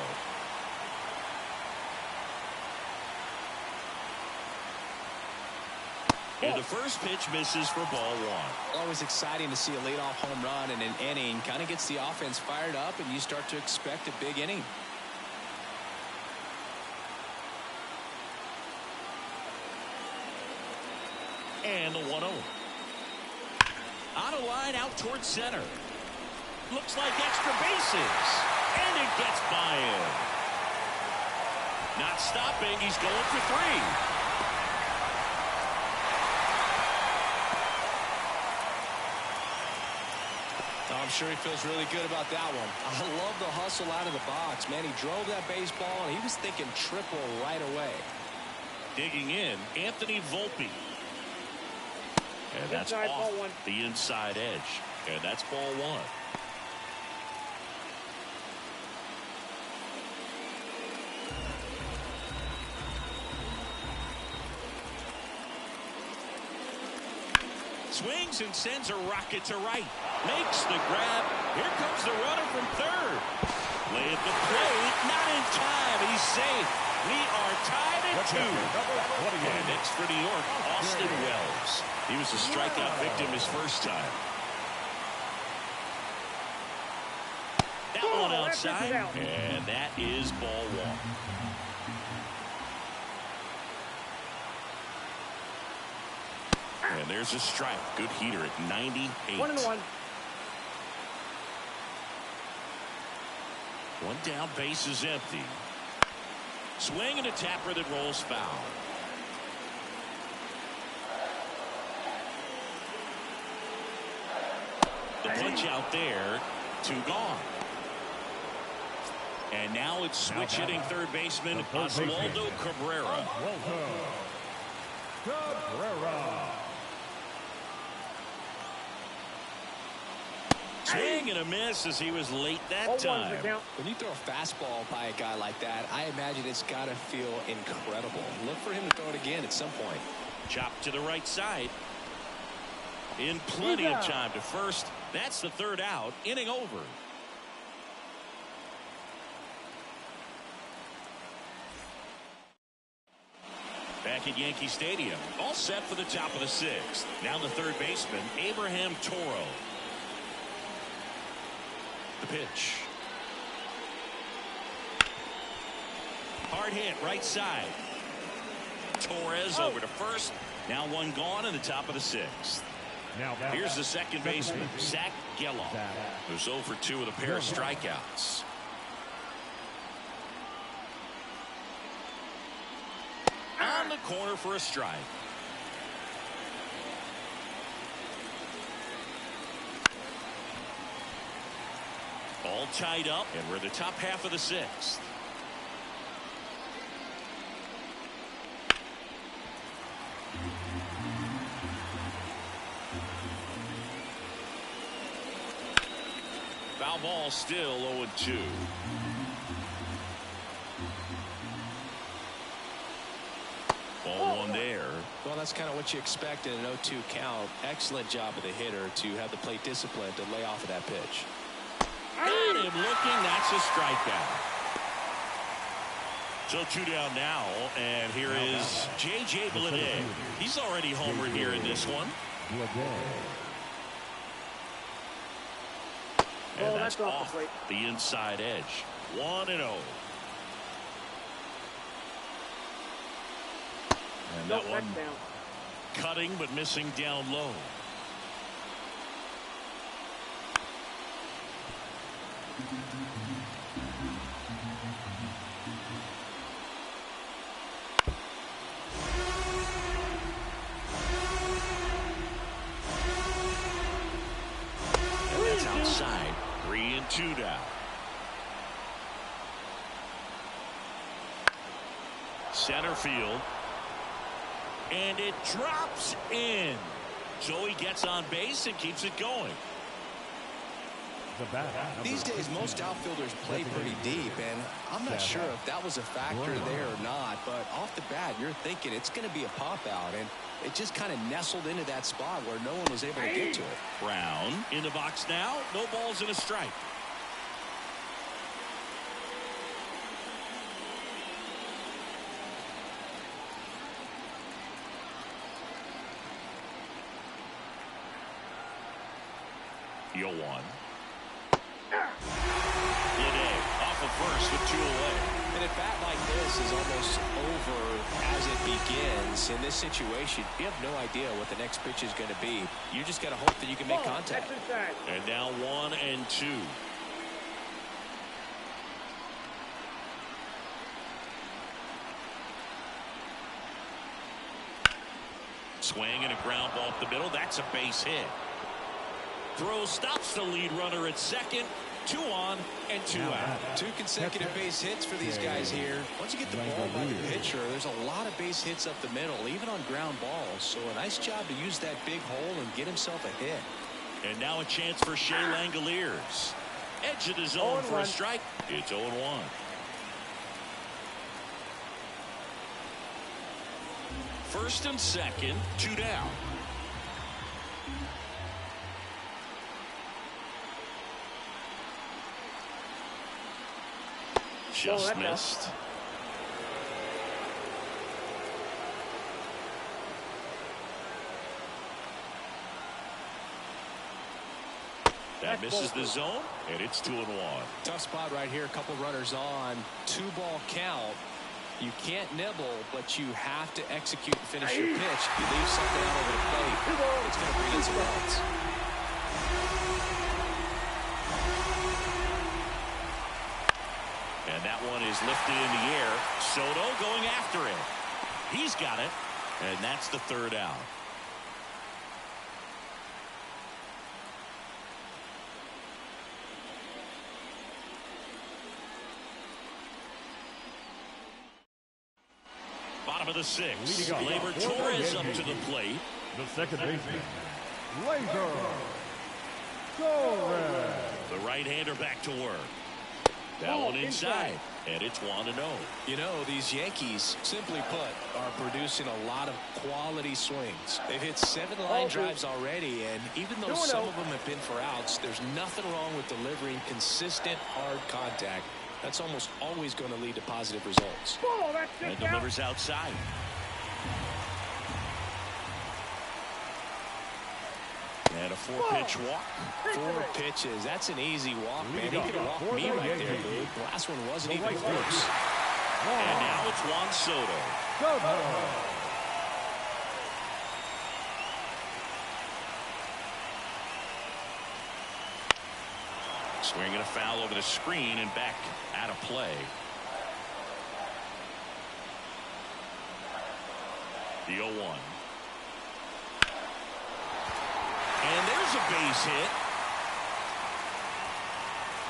And the first pitch misses for ball one. Always exciting to see a leadoff home run in an inning. Kind of gets the offense fired up, and you start to expect a big inning. And the 1-0. On a line out towards center. Looks like extra bases. And it gets by him. Not stopping. He's going for 3. I'm sure he feels really good about that one. I love the hustle out of the box, man. He drove that baseball, and he was thinking triple right away. Digging in, Anthony Volpe. And that's Inside, off ball one. the inside edge. And that's ball one. Swings and sends a rocket to right. Makes the grab. Here comes the runner from third. Play at the plate. Not in time. He's safe. We are tied at 2. And next for New York, Austin Wells. He was a strikeout victim his first time. That one outside. And that is ball one. And there's a strike. Good heater at 98. 1-1. One down, base is empty. Swing and a tapper that rolls foul. The pitch out there, 2 gone. And now it's switch hitting third baseman Oswaldo Cabrera. Swing and a miss as he was late that time. When you throw a fastball by a guy like that, I imagine it's got to feel incredible. Look for him to throw it again at some point. Chop to the right side. In plenty of time to first. That's the 3rd out. Inning over. Back at Yankee Stadium. All set for the top of the 6th. Now the third baseman, Abraham Toro. The pitch. Hard hit right side. Torres over to first. Now 1 gone in the top of the 6th. Here's the second baseman, Zach Geloff, who's 0 for 2 with a pair of strikeouts. On the corner for a strike. All tied up, and we're in the top half of the 6th. Foul ball, still 0-2. Ball 1 there. Well, that's kind of what you expect in an 0-2 count. Excellent job of the hitter to have the plate discipline to lay off of that pitch. Got him looking. That's a strikeout. So 2 down now, and here is J.J. Bleday. He's already homered here in this one. And that's off the inside edge. 1-0. And that one cutting but missing down low. And that's outside. 3-2 now. Center field. And it drops in. So he gets on base and keeps it going. These days, most outfielders play pretty deep, and I'm not sure if that was a factor there or not, but off the bat, you're thinking it's going to be a pop-out, and it just kind of nestled into that spot where no one was able to get to it. Brown in the box now. No balls and a strike. 0-1. Today, off of first with 2 away. And a bat like this is almost over as it begins. In this situation, you have no idea what the next pitch is going to be. You just got to hope that you can make contact. And now 1-2. Swing and a ground ball up the middle. That's a base hit. Throw stops the lead runner at second. 2 on and 2 out. 2 consecutive base hits for these guys here. Once you get the ball by the pitcher, there's a lot of base hits up the middle, even on ground balls. So a nice job to use that big hole and get himself a hit. And now a chance for Shea Langoliers. Edge of the zone for a strike. It's 0-1. First and second, 2 down. Just missed. That misses the zone, and it's 2-1. Tough spot right here. A couple runners on. 2-ball count. You can't nibble, but you have to execute and finish your pitch. You leave something out over the plate, it's going to bring in some runs. And that one is lifted in the air. Soto going after it. He's got it, and that's the 3rd out. Bottom of the 6th. Gleyber Torres up to the plate. The second baseman, Gleyber Torres. The right-hander back to work. That one inside, and it's 1-0. You know, these Yankees, simply put, are producing a lot of quality swings. They've hit 7 line drives already, and even though some of them have been for outs, there's nothing wrong with delivering consistent, hard contact. That's almost always going to lead to positive results. And delivers outside. And a 4-pitch walk. 4 pitches. That's an easy walk, man. He could have walked me right there, dude. The last one wasn't even close. And now it's Juan Soto. Swinging a foul over the screen and back out of play. The 0-1. And there's a base hit.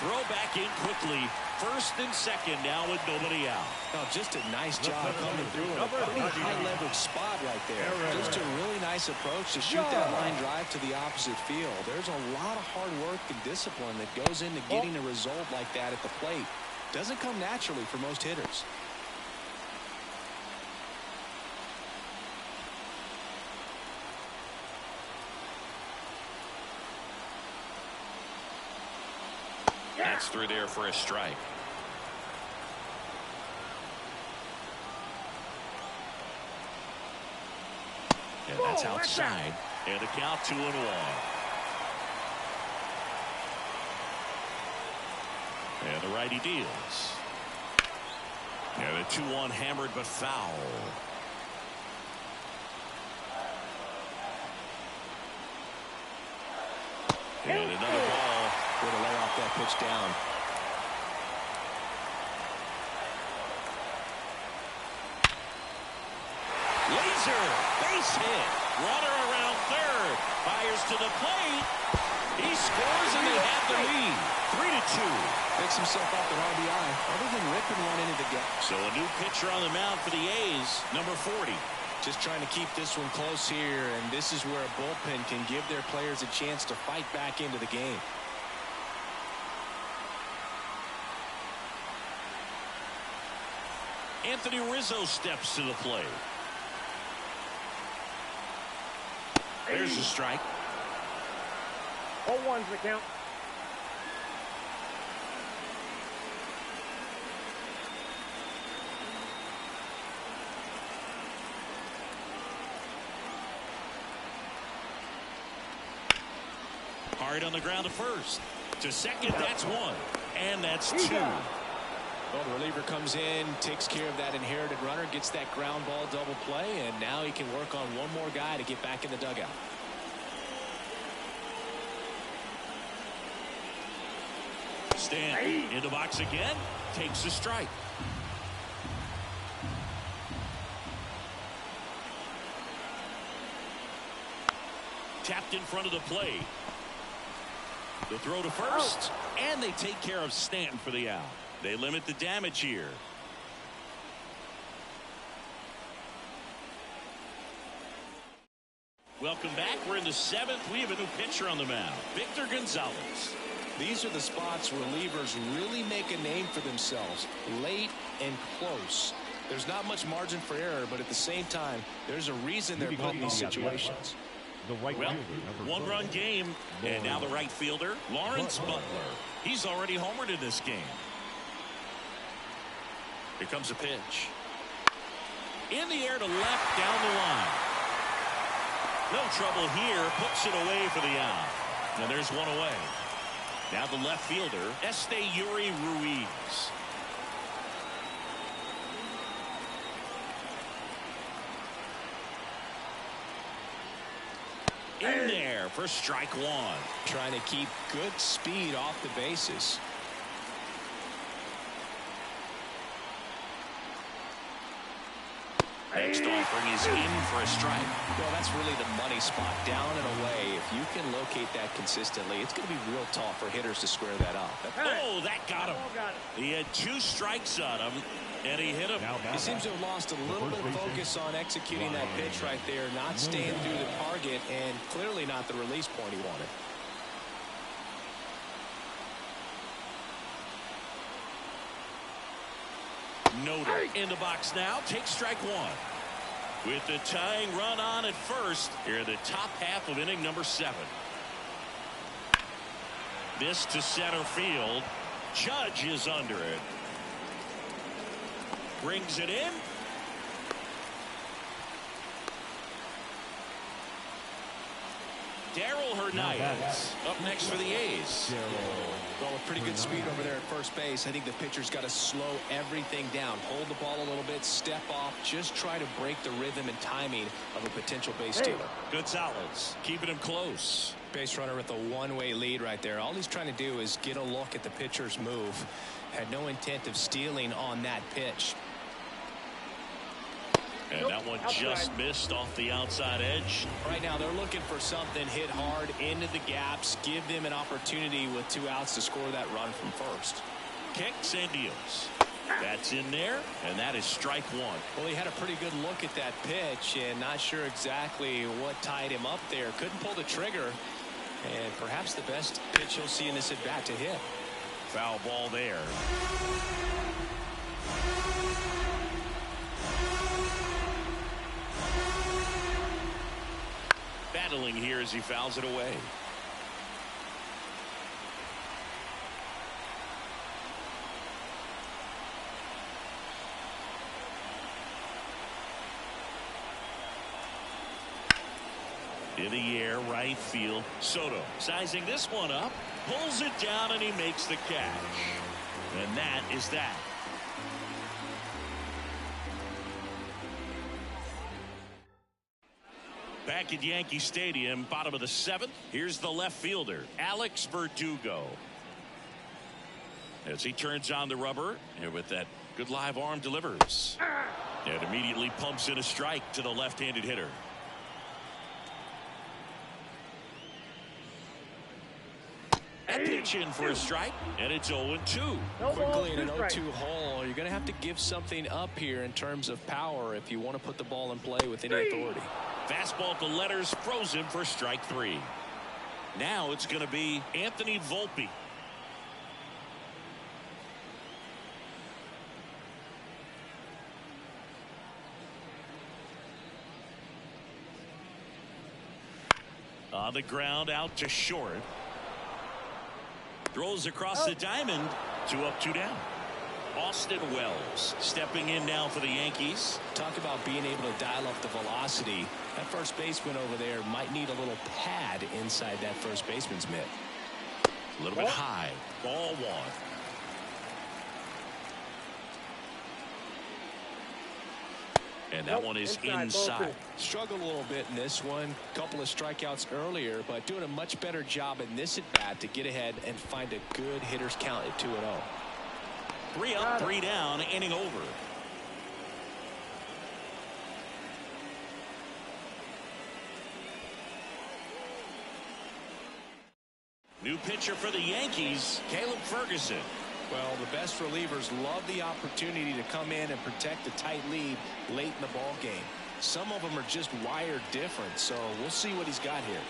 Throw back in quickly. First and second now with nobody out. Oh, just a nice job coming through in a pretty high leverage spot right there. Just a really nice approach to shoot that line drive to the opposite field. There's a lot of hard work and discipline that goes into getting a result like that at the plate. Doesn't come naturally for most hitters. That's through there for a strike. And that's outside. And the count 2-1. And the righty deals. And a 2-1 hammered but foul. And another ball. Way to lay off that pitch down. Laser, base hit. Runner around third. Fires to the plate. He scores and they have the lead. 3-2. Picks himself up at RBI. Other than ripping one into the gap. So a new pitcher on the mound for the A's, number 40. Just trying to keep this one close here, and this is where a bullpen can give their players a chance to fight back into the game. Anthony Rizzo steps to the plate. There's the strike. 0-1's the count. Hard on the ground to first. To second, that's one. And that's two. Well, the reliever comes in, takes care of that inherited runner, gets that ground ball double play, and now he can work on one more guy to get back in the dugout. Stanton in the box again, takes a strike. Tapped in front of the plate. The throw to first, and they take care of Stanton for the out. They limit the damage here. Welcome back. We're in the seventh. We have a new pitcher on the mound, Victor Gonzalez. These are the spots relievers really make a name for themselves, late and close. There's not much margin for error, but at the same time, there's a reason they're put in these situations. Well, one-run game, and now the right fielder, Lawrence Butler. He's already homered in this game. Here comes a pitch. In the air to left, down the line. No trouble here, puts it away for the out. And there's one away. Now the left fielder, Este Ruiz. In there for strike one. Trying to keep good speed off the bases. Next offering is in for a strike. Well, that's really the money spot, down and away. If you can locate that consistently, it's going to be real tough for hitters to square that up. Oh, that got him. He had 2 strikes on him, and he hit him. He seems to have lost a little bit of focus on executing that pitch right there, not staying through the target, and clearly not the release point he wanted. Nota in the box now, takes strike one. With the tying run on at first, here in the top half of inning number 7. This to center field. Judge is under it. Brings it in. Darryl Hernandez up next for the A's. Well, with pretty good speed over there at first base, I think the pitcher's got to slow everything down. Hold the ball a little bit, step off, just try to break the rhythm and timing of a potential base stealer. Gonzalez keeping him close. Base runner with a one-way lead right there. All he's trying to do is get a look at the pitcher's move. Had no intent of stealing on that pitch. And that one just missed off the outside edge. Right now they're looking for something hit hard into the gaps, give them an opportunity with 2 outs to score that run from first. Kicks and deals. That's in there, and that is strike one. Well, he had a pretty good look at that pitch and not sure exactly what tied him up there. Couldn't pull the trigger, and perhaps the best pitch he'll see in this at bat to hit. Foul ball there. Battling here as he fouls it away. In the air, right field. Soto sizing this one up, pulls it down, and he makes the catch. And that is that. Back at Yankee Stadium, bottom of the 7th. Here's the left fielder, Alex Verdugo. As he turns on the rubber, and with that good live arm delivers. And immediately pumps in a strike to the left-handed hitter. That pitch in for a strike, and it's 0-2. Quickly in an 0-2 hole, you're going to have to give something up here in terms of power if you want to put the ball in play with any authority. Fastball to letters, froze him for strike 3. Now it's going to be Anthony Volpe. On the ground, out to short. Throws across the diamond. 2 up, 2 down. Austin Wells stepping in now for the Yankees. Talk about being able to dial up the velocity. That first baseman over there might need a little pad inside that first baseman's mitt. A little bit high. Ball one. And that one is inside. Struggled a little bit in this one. Couple of strikeouts earlier, but doing a much better job in this at bat to get ahead and find a good hitter's count at 2-0. 3 up, 3 down, inning over. New pitcher for the Yankees, Caleb Ferguson. Well, the best relievers love the opportunity to come in and protect a tight lead late in the ball game. Some of them are just wired different, so we'll see what he's got here.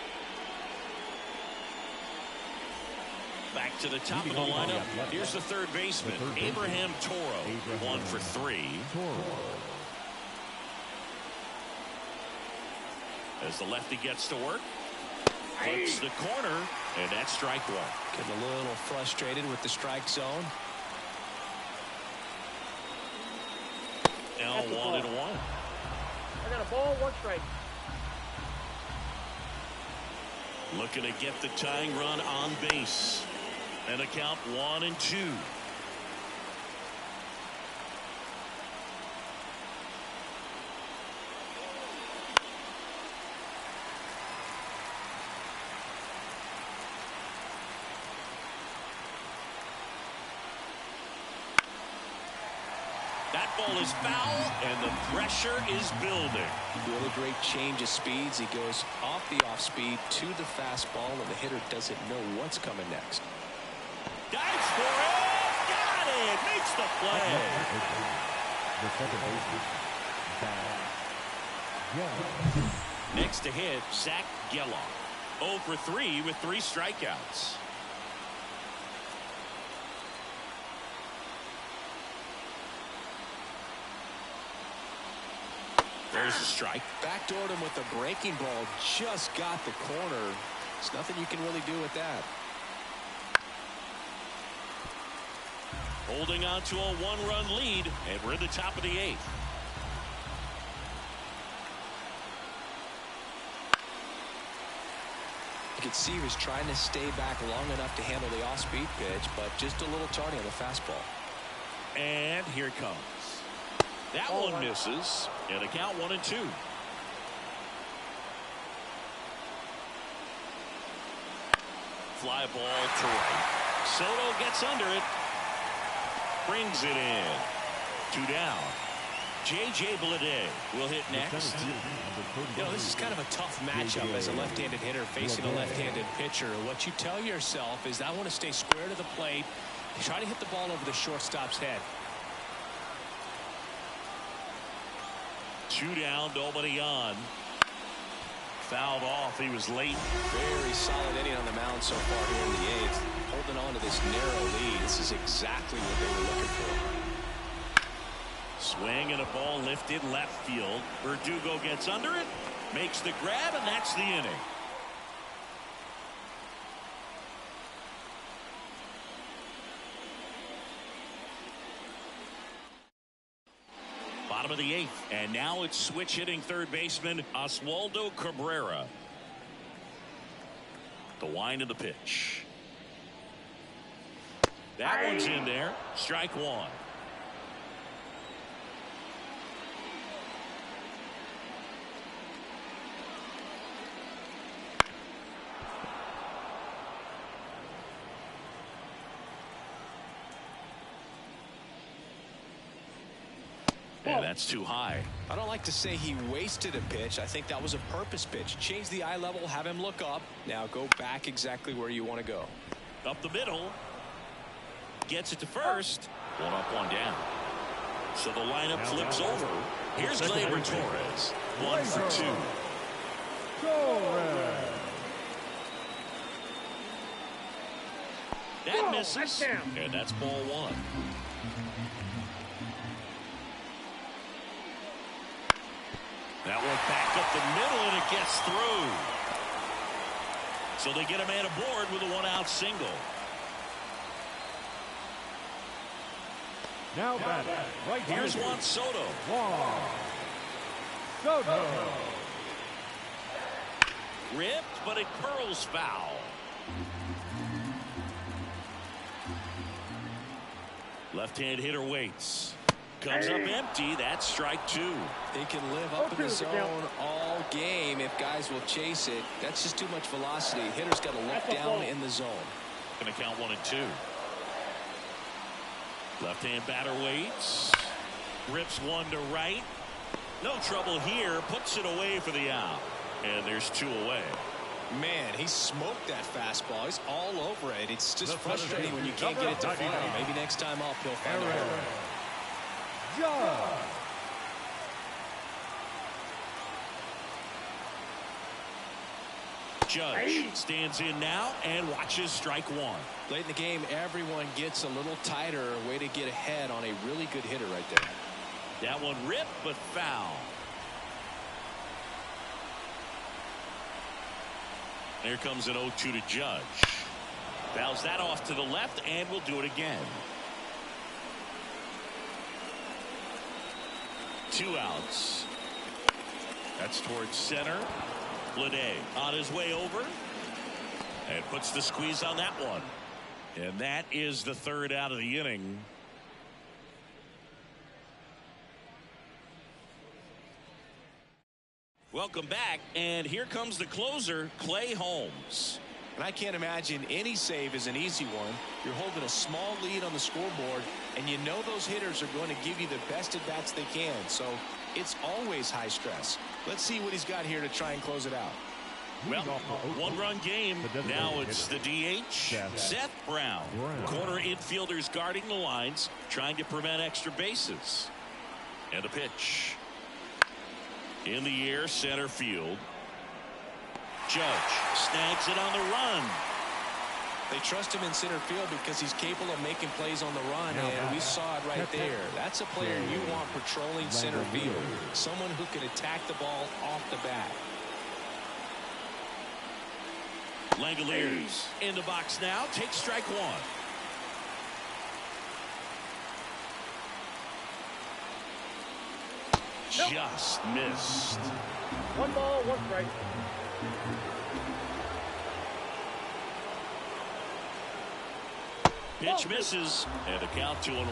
Back to the top of the lineup. Here's the third baseman, Abraham Toro, 1 for 3. As the lefty gets to work, flips the corner, and that's strike one. Getting a little frustrated with the strike zone. Now 1-1. I got a ball, 1 strike. Looking to get the tying run on base. And a count 1-2. That ball is foul, and the pressure is building. Really great change of speeds. He goes off the off speed to the fastball, and the hitter doesn't know what's coming next. Dives for it. Got it. Makes the play. The second baseman, Next to hit, Zach Geloff. 0 for 3 with 3 strikeouts. There's a strike. Backdoored him with the breaking ball. Just got the corner. There's nothing you can really do with that. Holding on to a 1-run lead, and we're in the top of the 8th. You can see he was trying to stay back long enough to handle the off-speed pitch, but just a little tardy on the fastball. And here it comes. That one misses, and a count 1-2. Fly ball to right. Soto gets under it. Brings it in. 2 down. J.J. Bleday will hit next. You know, this is kind of a tough matchup as a left-handed hitter facing a left-handed pitcher. What you tell yourself is, I want to stay square to the plate, try to hit the ball over the shortstop's head. 2 down, nobody on. Fouled off. He was late. Very solid inning on the mound so far here in the 8th. Holding on to this narrow lead. This is exactly what they were looking for. Swing and a ball lifted left field. Verdugo gets under it, makes the grab, and that's the inning. Bottom of the 8th, and now it's switch hitting third baseman Oswaldo Cabrera. The wind of the pitch. That one's in there. Strike one. And that's too high. I don't like to say he wasted a pitch. I think that was a purpose pitch. Change the eye level, have him look up. Now go back exactly where you want to go. Up the middle. Gets it to first. 1 up, 1 down. So the lineup flips over. Here's Gleyber Torres. 1 for 2. That misses. And that's ball 1. That one back up the middle, and it gets through. So they get a man aboard with a 1-out single. Now batting, right Here's Juan Soto. Juan Soto. Ripped, but it curls foul. Left-hand hitter waits. Comes up empty. That's strike two. He can live up in the zone all game if guys will chase it. That's just too much velocity. Hitter's got to look down in the zone. Going to count 1-2. Left-hand batter waits. Rips one to right. No trouble here. Puts it away for the out. And there's two away. Man, he smoked that fastball. He's all over it. It's just frustrating when you can't get it to fly. Maybe next time up he'll find a hole. Judge stands in now and watches strike one. Late in the game, everyone gets a little tighter. Way to get ahead on a really good hitter right there. That one ripped, but foul. Here comes an 0-2 to Judge. Fouls that off to the left, and we'll do it again. 2 outs. That's towards center. Mlb on his way over and puts the squeeze on that one. And that is the third out of the inning. Welcome back, and here comes the closer, Clay Holmes. And I can't imagine any save is an easy one. You're holding a small lead on the scoreboard, and you know those hitters are going to give you the best at bats they can. So it's always high stress. Let's see what he's got here to try and close it out. Well, one-run game. Now it's the DH, Seth Brown. Corner infielders guarding the lines, trying to prevent extra bases. And a pitch. In the air, center field. Judge snags it on the run. They trust him in center field because he's capable of making plays on the run, and we saw it right there. That's a player you want patrolling center field. Someone who can attack the ball off the bat. Langoliers in the box now. Takes strike one. Just missed. 1 ball, 1 strike. Pitch misses, and a count 2-1.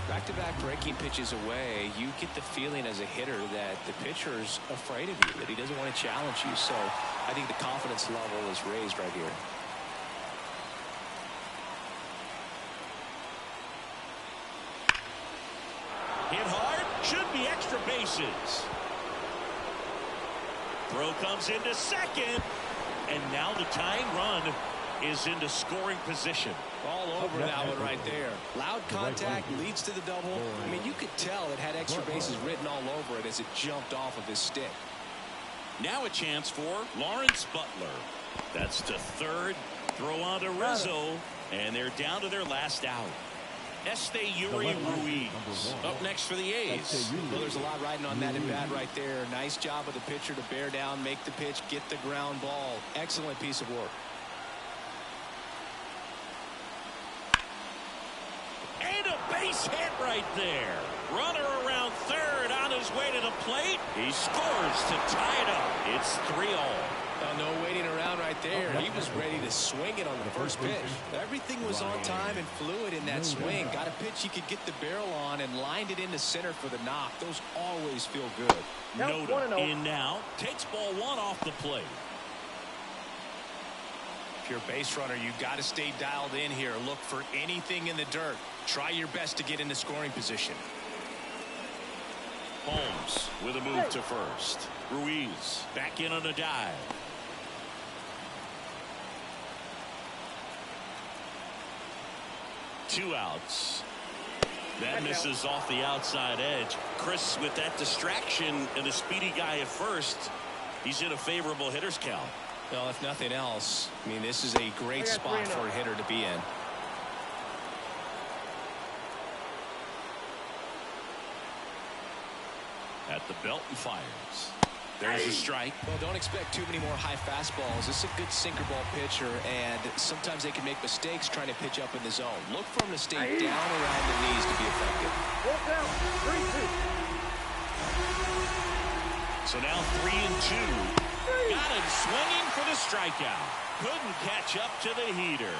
Back-to-back breaking pitches away, you get the feeling as a hitter that the pitcher's afraid of you, that he doesn't want to challenge you. So I think the confidence level is raised right here. Hit hard, should be extra bases. Throw comes into second, and now the tying run is into scoring position. All over that one right there. Loud contact leads to the double. I mean, you could tell it had extra bases written all over it as it jumped off of his stick. Now a chance for Lawrence Butler. That's to third. Throw on to Rizzo, and they're down to their last out. Este Ruiz up next for the A's. Well, there's a lot riding on that at bat right there. Nice job of the pitcher to bear down, make the pitch, get the ground ball. Excellent piece of work. And a base hit right there. Runner around third on his way to the plate. He scores to tie it up. It's 3-all. No waiting around right there. He was ready to swing it on the first pitch. Everything was on time and fluid in that swing. Got a pitch he could get the barrel on and lined it into center for the knock. Those always feel good. Nota in now. Takes ball one off the plate. If you're a base runner, you got to stay dialed in here. Look for anything in the dirt. Try your best to get into scoring position. Holmes with a move to first. Ruiz back in on a dive. Two outs. That misses off the outside edge. Chris, with that distraction and the speedy guy at first, he's in a favorable hitter's count. Well, if nothing else, I mean, this is a great spot for a hitter to be in. At the belt and fires. There's a strike. Well, don't expect too many more high fastballs. This is a good sinker ball pitcher, and sometimes they can make mistakes trying to pitch up in the zone. Look for him to stay down around the knees to be effective. Down, 3-2. So now 3-2. Got him swinging for the strikeout. Couldn't catch up to the heater.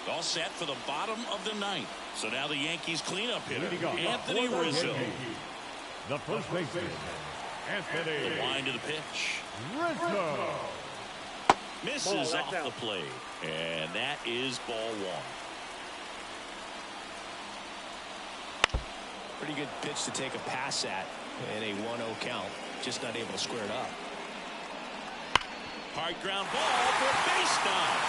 All set for the bottom of the ninth. So now the Yankees cleanup hitter, Anthony Rizzo. The first baseman, Anthony. The wind to the pitch. Rizzo. Misses off the plate. And that is ball one. Pretty good pitch to take a pass at in a 1-0 count. Just not able to square it up. Hard ground ball for a base knock.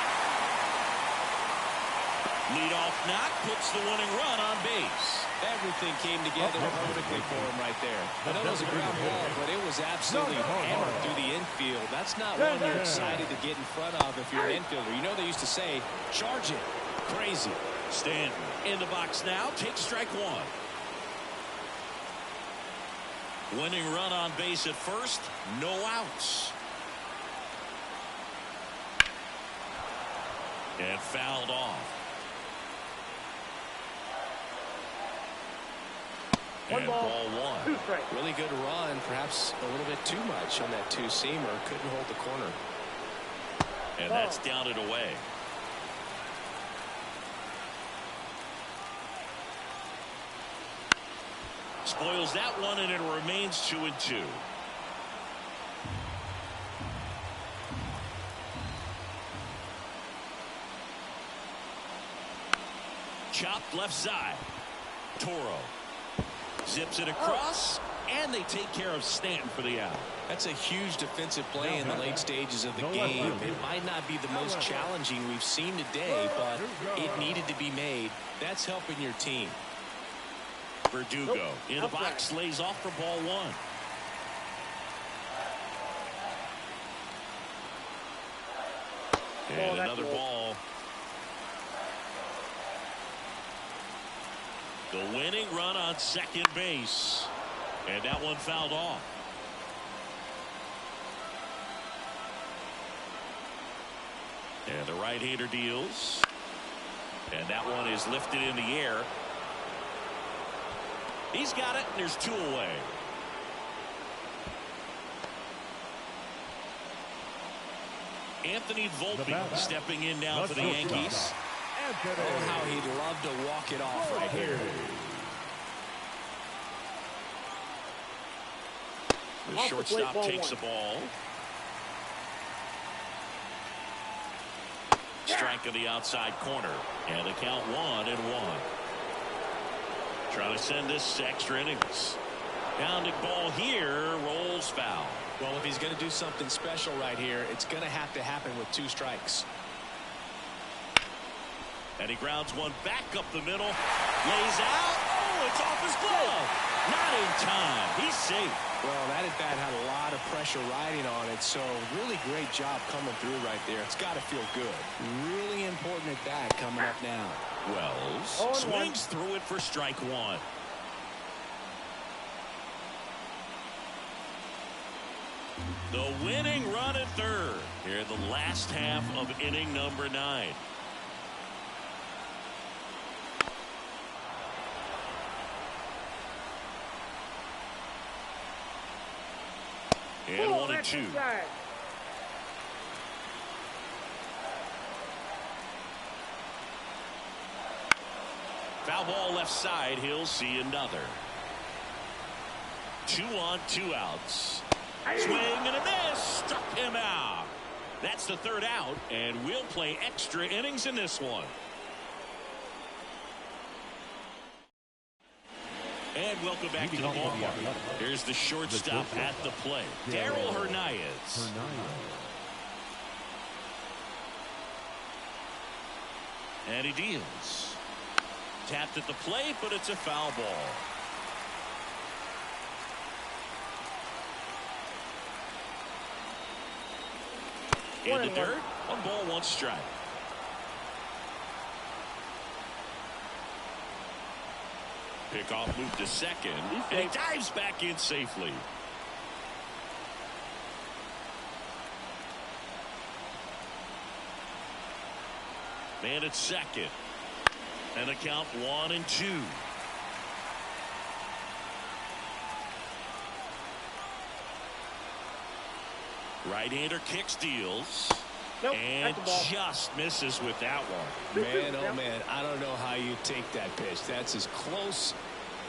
Leadoff knock puts the winning run on base. Everything came together perfectly for him right there. I know it was a ground ball, but it was absolutely hammered through the infield. That's not one you're excited to get in front of if you're an infielder. You know they used to say, charge it. Crazy. Stanton in the box now. Takes strike one. Winning run on base at first. No outs. And fouled off. And ball one. Really good run. Perhaps a little bit too much on that two-seamer. Couldn't hold the corner. And that's down and away. Spoils that one, and it remains 2-2. Chopped left side. Toro zips it across, and they take care of Stanton for the out. That's a huge defensive play in the late stages of the game. It might not be the most challenging we've seen today, but it needed to be made. That's helping your team. Verdugo in the box, lays off for ball one. And another ball. The winning run on second base. And that one fouled off. And the right-hander deals. And that one is lifted in the air. He's got it, and there's two away. Anthony Volpe stepping in now for the Yankees. Oh, how he'd love to walk it off right here. The shortstop takes the ball. Strike of the outside corner. And the count 1-1. Trying to send this to extra innings. Pounding ball here, rolls foul. Well, if he's going to do something special right here, it's going to have to happen with 2 strikes. And he grounds one back up the middle. Lays out. Oh, it's off his glove. Not in time. He's safe. Well, that at bat had a lot of pressure riding on it, so really great job coming through right there. It's got to feel good. Really important at bat coming up now. Wells swings through it for strike one. The winning run at third here in the last half of inning number 9. And 1-2. Foul ball left side. He'll see another. 2 on, 2 outs. Swing and a miss. Struck him out. That's the third out, and we'll play extra innings in this one. And welcome back to the ballpark. Here's the shortstop at the plate, Darryl Hernandez. And he deals. Tapped at the plate, but it's a foul ball. In the dirt, 1 ball, 1 strike. Pickoff move to second, and he dives back in safely. Man at second. And the count 1-2. Right-hander kick steals. Nope, and just misses with that one. Man, oh man, I don't know how you take that pitch. That's as close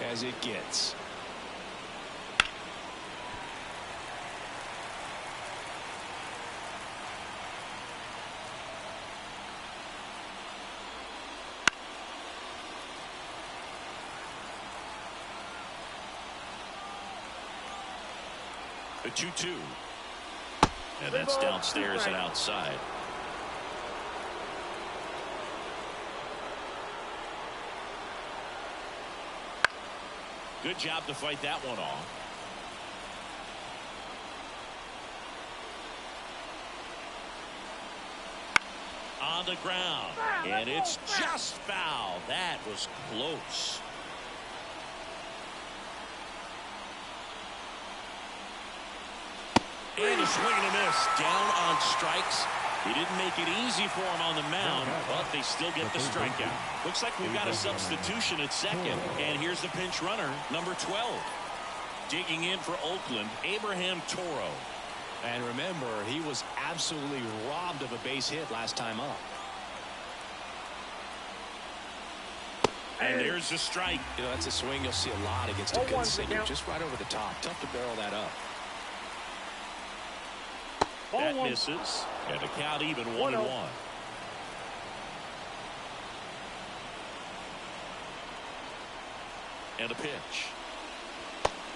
as it gets. The 2-2. And that's downstairs and outside. Good job to fight that one off. On the ground. And it's just foul. That was close. And a swing and a miss. Down on strikes. He didn't make it easy for him on the mound, but they still get the strikeout. Looks like we've got a substitution at second. And here's the pinch runner, number 12. Digging in for Oakland, Abraham Toro. And remember, he was absolutely robbed of a base hit last time up. And there's a strike. You know, that's a swing you'll see a lot against a good sinker. Just right over the top. Tough to barrel that up. That misses. And the count even 1-1. And a pitch.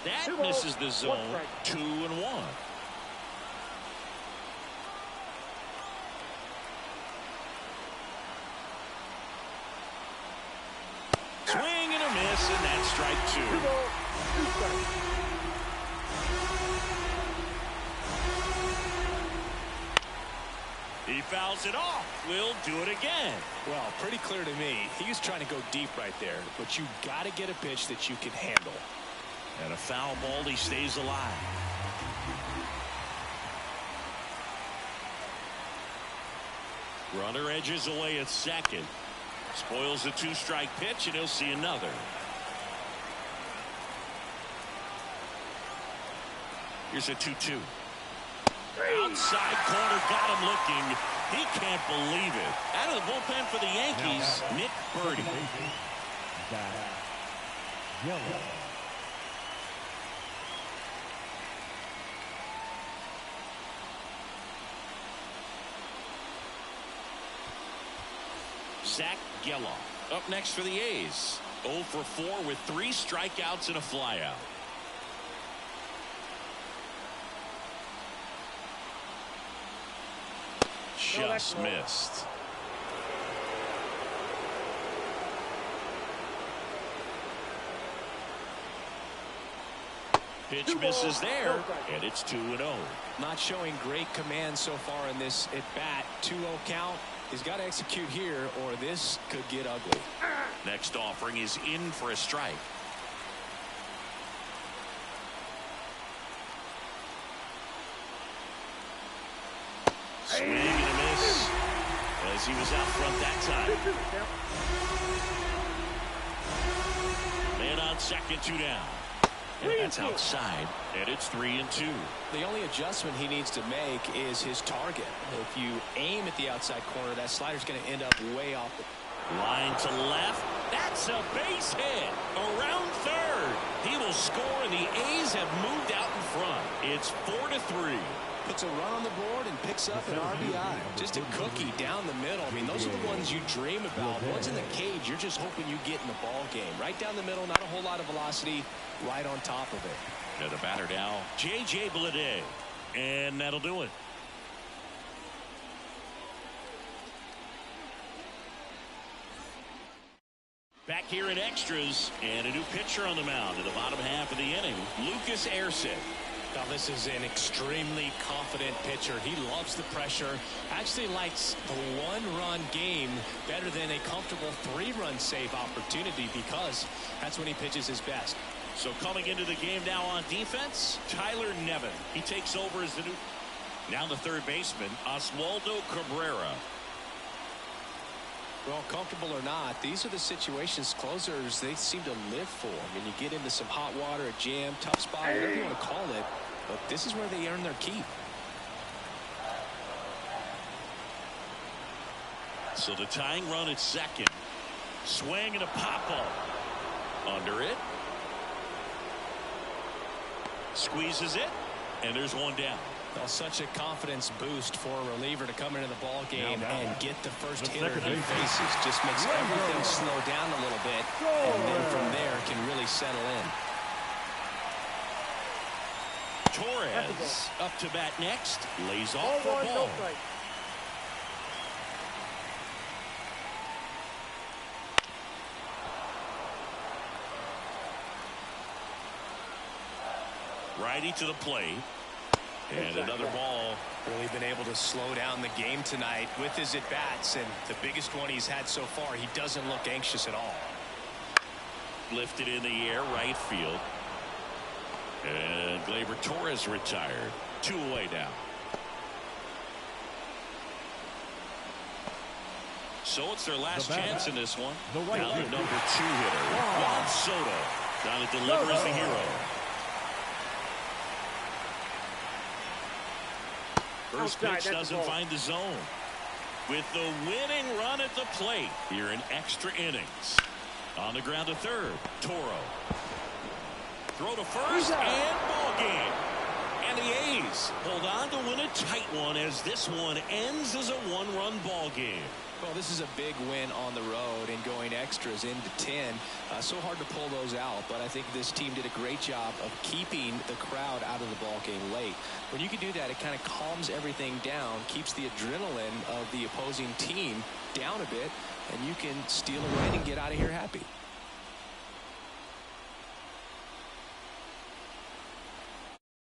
That misses the zone. 2-1. Swing and a miss, and that's strike 2. He fouls it off. We'll do it again. Well, pretty clear to me. He's trying to go deep right there, but you got to get a pitch that you can handle. And a foul ball, he stays alive. Runner edges away at second. Spoils a 2-strike pitch, and he'll see another. Here's a 2-2. Outside corner, got him looking. He can't believe it. Out of the bullpen for the Yankees, Nick Birdie. Zach Geloff up next for the A's. 0 for 4 with 3 strikeouts and a flyout. Just missed. Pitch misses there, and it's 2-0. Not showing great command so far in this at bat. 2-0 count. He's got to execute here, or this could get ugly. Next offering is in for a strike. Swing and a miss as he was out front that time. Man on second, 2 down. And that's outside, and it's 3-2. The only adjustment he needs to make is his target. If you aim at the outside corner, that slider's going to end up way off the line to left. That's a base hit. Around third. He will score, and the A's have moved out in front. It's 4-3. Puts a run on the board and picks up an RBI. Just a cookie down the middle. I mean, those are the ones you dream about. Ones in the cage, you're just hoping you get in the ball game. Right down the middle, not a whole lot of velocity, right on top of it. And the batter now, J.J. Bleday. And that'll do it. Back here in extras, and a new pitcher on the mound in the bottom half of the inning, Lucas Erceg. Now, this is an extremely confident pitcher. He loves the pressure. Actually likes the one-run game better than a comfortable three-run save opportunity because that's when he pitches his best. So coming into the game now on defense, Tyler Nevin. He takes over as the new. Now the third baseman, Oswaldo Cabrera. Well, comfortable or not, these are the situations closers they seem to live for. I mean, you get into some hot water, a jam, tough spot, whatever you want to call it, but this is where they earn their keep. So the tying run at second. Swing and a pop-up. Under it. Squeezes it, and there's one down. Well, such a confidence boost for a reliever to come into the ball game and get the first hitter he faces. Just makes everything slow down a little bit, and then from there can really settle in. Torres up to bat next. Lays off for a ball. Righty to the plate. And another ball. Really been able to slow down the game tonight with his at-bats, and the biggest one he's had so far, he doesn't look anxious at all. Lifted in the air, right field. And Gleyber Torres retired. 2 away now. So it's their last chance in this one. Now the number 2 hitter, Juan Soto. Down to deliver as the hero. First pitch doesn't find the zone. With the winning run at the plate here in extra innings. On the ground to third, Toro. Throw to first and ball game. And the A's hold on to win a tight one as this one ends as a 1-run ball game. Well, this is a big win on the road and going extras into 10. So hard to pull those out, but I think this team did a great job of keeping the crowd out of the ball game late. When you can do that, it kind of calms everything down, keeps the adrenaline of the opposing team down a bit, and you can steal a win and get out of here happy.